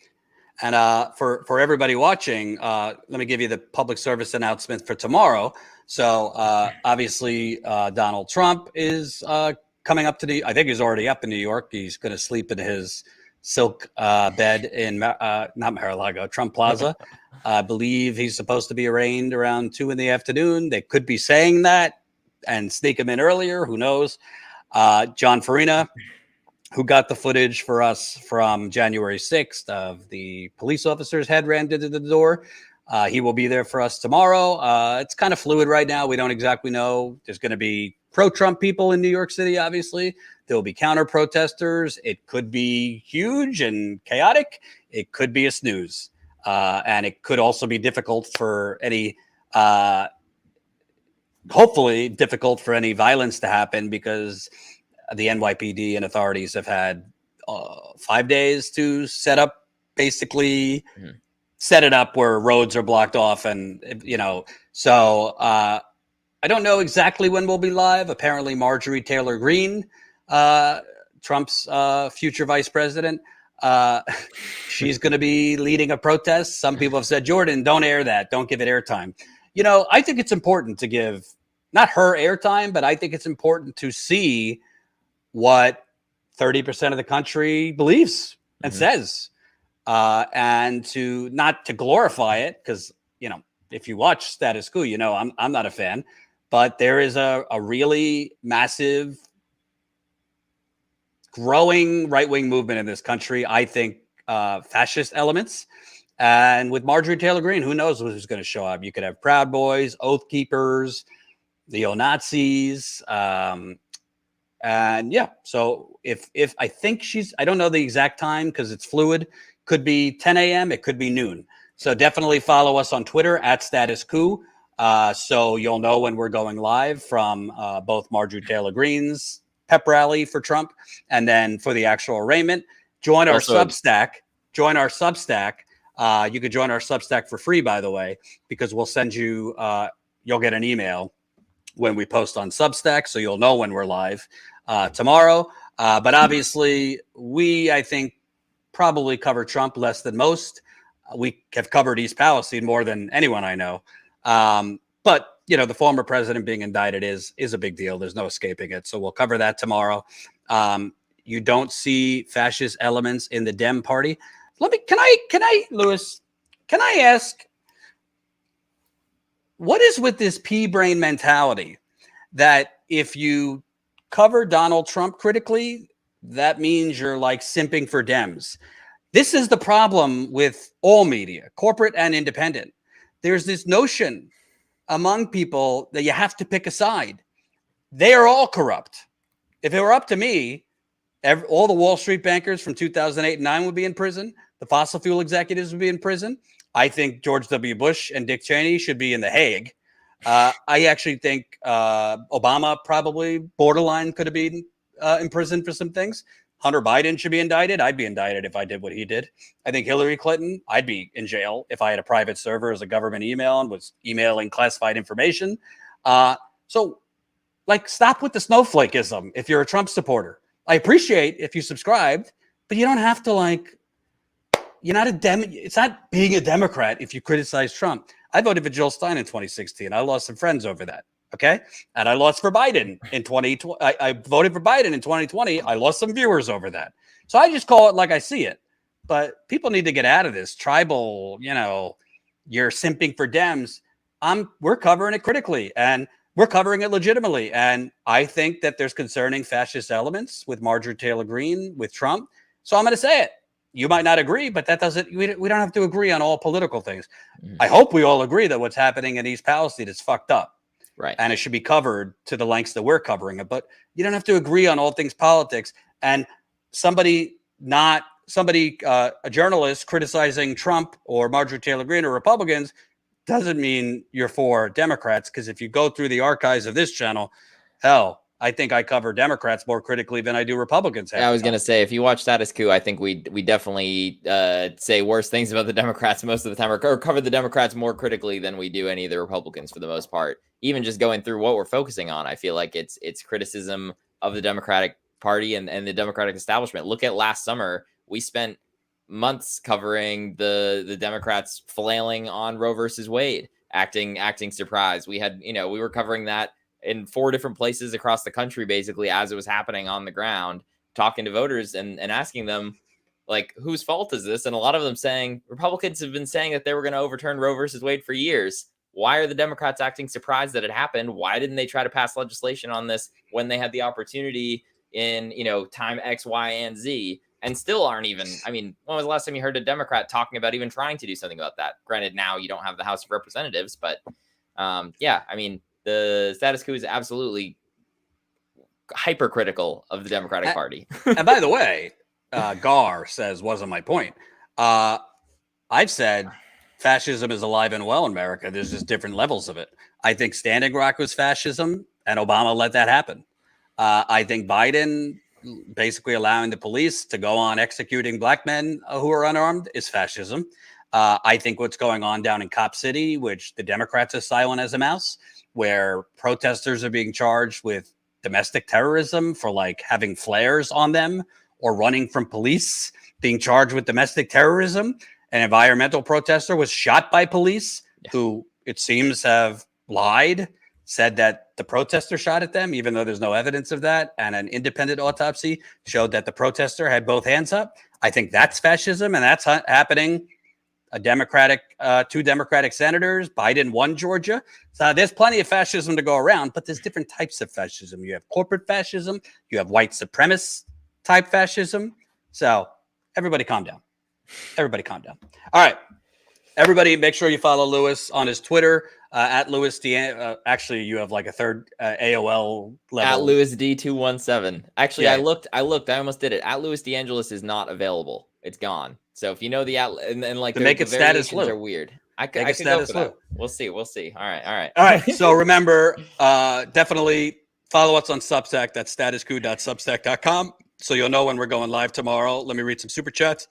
And for everybody watching, let me give you the public service announcement for tomorrow. So obviously, Donald Trump is coming up to I think he's already up in New York. He's going to sleep in his silk bed in not Mar-a-Lago, Trump Plaza. I believe he's supposed to be arraigned around 2 p.m. They could be saying that and sneak him in earlier. Who knows? John Farina, who got the footage for us from January 6th of the police officer's head rammed into the door. He will be there for us tomorrow. It's kind of fluid right now. We don't exactly know. There's going to be pro-Trump people in New York City, obviously. There will be counter-protesters. It could be huge and chaotic. It could be a snooze. And it could also be difficult for any, hopefully difficult for any violence to happen, because the NYPD and authorities have had 5 days to set it up where roads are blocked off. And, so I don't know exactly when we'll be live. Apparently Marjorie Taylor Greene, Trump's future vice president, she's going to be leading a protest. Some people have said, Jordan, don't air that. Don't give it airtime. I think it's important to give not her airtime, but I think it's important to see what 30% of the country believes and says, and to not to glorify it, because if you watch Status Coup, I'm not a fan, but there is a really massive growing right-wing movement in this country. I think fascist elements, and with Marjorie Taylor Greene, who knows who's going to show up? You could have Proud Boys, Oath Keepers, neo-Nazis. And yeah, so if I think I don't know the exact time because it's fluid, could be 10 a.m. It could be noon. So definitely follow us on Twitter at Status Coup. So you'll know when we're going live from both Marjorie Taylor Greene's pep rally for Trump, and then for the actual arraignment. Join our Substack. You could join our Substack for free, by the way, because we'll send you, you'll get an email when we post on Substack, so you'll know when we're live tomorrow. But obviously, I think, probably cover Trump less than most. We have covered East Palestine more than anyone I know. But the former president being indicted is a big deal. There's no escaping it. So we'll cover that tomorrow. You don't see fascist elements in the Dem party. Can I, Lewis, can I ask, what is with this pea brain mentality that if you cover Donald Trump critically, that means you're like simping for Dems? This is the problem with all media, corporate and independent. There's this notion among people that you have to pick a side. They are all corrupt. If it were up to me, all the Wall Street bankers from 2008 and 9 would be in prison. The fossil fuel executives would be in prison. I think George W. Bush and Dick Cheney should be in The Hague. I actually think Obama probably borderline could have been in prison for some things. Hunter Biden should be indicted. I'd be indicted if I did what he did. I think Hillary Clinton, I'd be in jail if I had a private server as a government email and was emailing classified information. So, stop with the snowflakeism if you're a Trump supporter. I appreciate if you subscribed, but you don't have to, you're not it's not being a Democrat if you criticize Trump. I voted for Jill Stein in 2016. I lost some friends over that. Okay. And I lost for Biden in 2020. I voted for Biden in 2020. I lost some viewers over that. So I just call it like I see it. But people need to get out of this tribal, you're simping for Dems. We're covering it critically and we're covering it legitimately. And I think that there's concerning fascist elements with Marjorie Taylor Greene, with Trump. So I'm going to say it. You might not agree, but that doesn't, we don't have to agree on all political things. I hope we all agree that what's happening in East Palestine is fucked up. Right. And it should be covered to the lengths that we're covering it. But you don't have to agree on all things politics. And a journalist criticizing Trump or Marjorie Taylor Greene or Republicans doesn't mean you're for Democrats. Because if you go through the archives of this channel, hell, I think I cover Democrats more critically than I do Republicans. I was going to say, if you watch Status Coup, I think we definitely say worse things about the Democrats most of the time, or cover the Democrats more critically than we do any of the Republicans for the most part. Even just going through what we're focusing on, I feel like it's criticism of the Democratic Party and the Democratic establishment. Look at last summer. We spent months covering the Democrats flailing on Roe versus Wade, acting surprised. We had, we were covering that in 4 different places across the country, basically, as it was happening on the ground, talking to voters and asking them, like, whose fault is this? And a lot of them saying, Republicans have been saying that they were going to overturn Roe versus Wade for years. Why are the Democrats acting surprised that it happened? Why didn't they try to pass legislation on this when they had the opportunity in, time X, Y, and Z, and still aren't even, when was the last time you heard a Democrat talking about even trying to do something about that? Granted, now you don't have the House of Representatives, but the status quo is absolutely hypercritical of the Democratic Party. And by the way, Gar says, wasn't my point. I've said fascism is alive and well in America. There's just different levels of it. I think Standing Rock was fascism, and Obama let that happen. I think Biden basically allowing the police to go on executing black men who are unarmed is fascism. I think what's going on down in Cop City, which the Democrats are silent as a mouse, where protesters are being charged with domestic terrorism for like having flares on them or running from police, being charged with domestic terrorism. An environmental protester was shot by police who it seems have lied, said that the protester shot at them, even though there's no evidence of that. And an independent autopsy showed that the protester had both hands up. I think that's fascism, and that's happening. Two Democratic senators. Biden won Georgia. So there's plenty of fascism to go around, but there's different types of fascism. You have corporate fascism. You have white supremacist type fascism. So everybody calm down. Everybody calm down. All right. Everybody make sure you follow Lewis on his Twitter, at Lewis D. Actually, you have like a third AOL level. At Lewis D217. Actually, Yeah. I looked. I almost did it. At Lewis DeAngelis is not available. It's gone. So if you know the and like make it status variations Lou. are weird. I could go Status for that. Lou. We'll see. All right. All right. So remember, definitely follow us on Substack. That's statuscoup.substack.com. So you'll know when we're going live tomorrow. Let me read some super chats.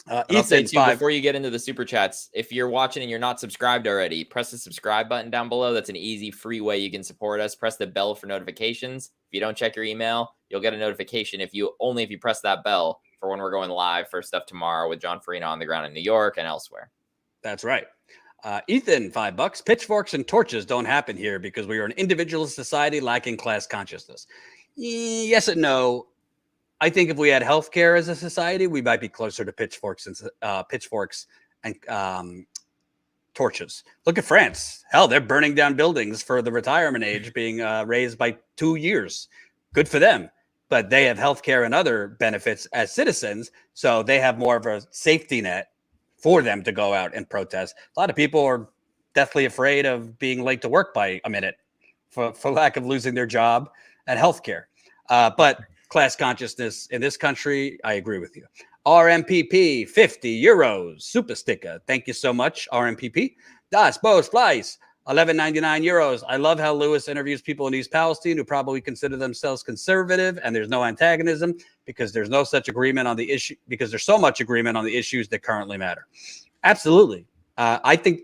I'll say too, before you get into the super chats, if you're watching and you're not subscribed already, press the subscribe button down below. That's an easy, free way you can support us. Press the bell for notifications. If you don't check your email, you'll get a notification if you press that bell for when we're going live for stuff tomorrow with John Farina on the ground in New York and elsewhere. That's right. Ethan, $5. Pitchforks and torches don't happen here because we are an individualist society lacking class consciousness. Yes and no. I think if we had healthcare as a society, we might be closer to pitchforks and torches. Look at France. Hell, they're burning down buildings for the retirement age being raised by 2 years. Good for them. But they have healthcare and other benefits as citizens, so they have more of a safety net for them to go out and protest. A lot of people are deathly afraid of being late to work by a minute for lack of losing their job and healthcare. But class consciousness in this country, I agree with you. RMPP, 50 euros, super sticker. Thank you so much, RMPP. Das Bos Fleiss, 11.99 euros. I love how Lewis interviews people in East Palestine who probably consider themselves conservative, and there's no antagonism because there's no such agreement on the issue, because there's so much agreement on the issues that currently matter. Absolutely. I think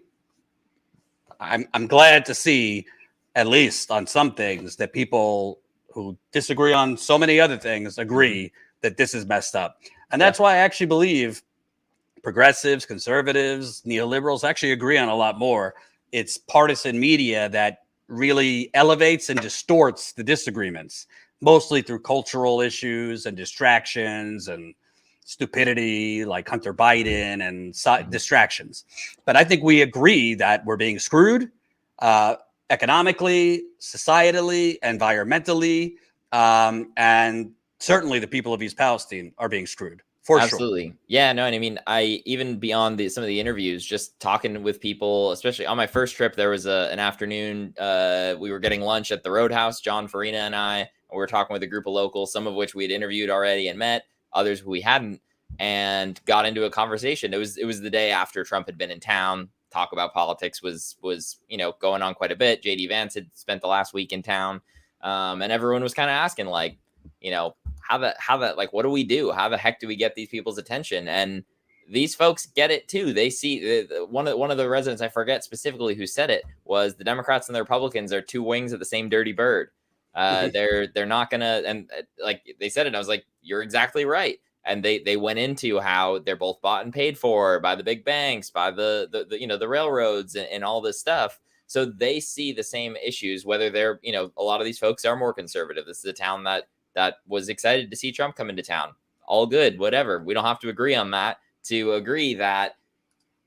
I'm glad to see, at least on some things, that people who disagree on so many other things agree that this is messed up. And that's why I actually believe progressives, conservatives, neoliberals actually agree on a lot more. It's partisan media that really elevates and distorts the disagreements, mostly through cultural issues and distractions and stupidity like Hunter Biden and distractions. But I think we agree that we're being screwed economically, societally, environmentally, and certainly the people of East Palestine are being screwed. For Absolutely. sure. Yeah, no, and I mean, I even beyond some of the interviews, just talking with people, especially on my first trip, there was an afternoon, we were getting lunch at the Roadhouse, John Farina and I, and we were talking with a group of locals, some of which we had interviewed already and met, others who we hadn't, and got into a conversation. It was the day after Trump had been in town. Talk about politics was going on quite a bit. JD Vance had spent the last week in town, and everyone was kind of asking, like, how that like, what do we do? How the heck do we get these people's attention? And these folks get it too. They see one of the residents, I forget specifically who said it, was the Democrats and the Republicans are two wings of the same dirty bird. They're not gonna, and like they said it, I was like, you're exactly right. and they went into how they're both bought and paid for by the big banks, by the railroads and all this stuff. So they see the same issues, whether they're, a lot of these folks are more conservative. This is a town that was excited to see Trump come into town. All good, whatever. We don't have to agree on that to agree that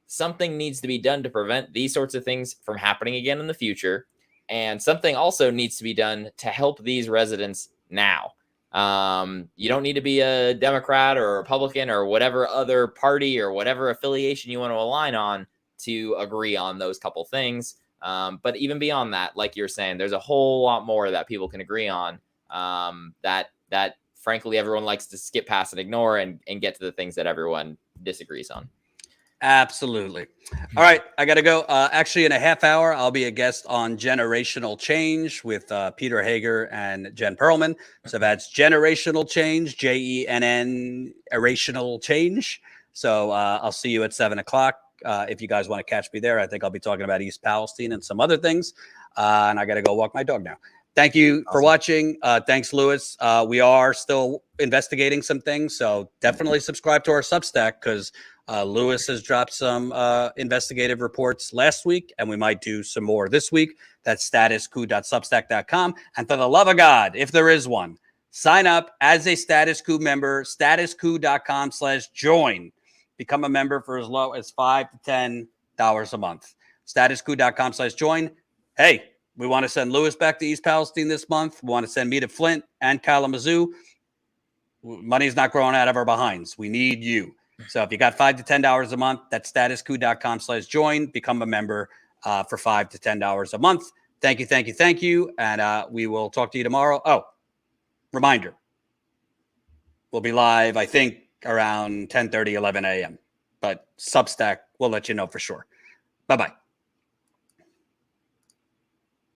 something needs to be done to prevent these sorts of things from happening again in the future. And something also needs to be done to help these residents now. You don't need to be a Democrat or a Republican or whatever other party or whatever affiliation you want to align on to agree on those couple things. But even beyond that, like you're saying, there's a whole lot more that people can agree on that frankly everyone likes to skip past and ignore and get to the things that everyone disagrees on. Absolutely. All right, I got to go. Actually, in a half hour, I'll be a guest on Generational Change with Peter Hager and Jen Perlman. So that's Generational Change, JENN, Erational Change. So I'll see you at 7 o'clock. If you guys want to catch me there, I think I'll be talking about East Palestine and some other things. And I got to go walk my dog now. Thank you for watching. Thanks, Lewis. We are still investigating some things, so definitely subscribe to our Substack because Lewis has dropped some investigative reports last week, and we might do some more this week. That's statuscoup.substack.com. And for the love of God, if there is one, sign up as a Status Coup member, statuscoup.com/join. Become a member for as low as $5 to $10 a month. statuscoup.com/join. Hey, we want to send Lewis back to East Palestine this month. We want to send me to Flint and Kalamazoo. Money's not growing out of our behinds. We need you. So if you got $5 to $10 a month, that's statuscoup.com/join. Become a member for $5 to $10 a month. Thank you, thank you, thank you. And we will talk to you tomorrow. Oh, reminder. We'll be live, I think, around 10:30, 11 a.m. But Substack, we'll let you know for sure. Bye-bye.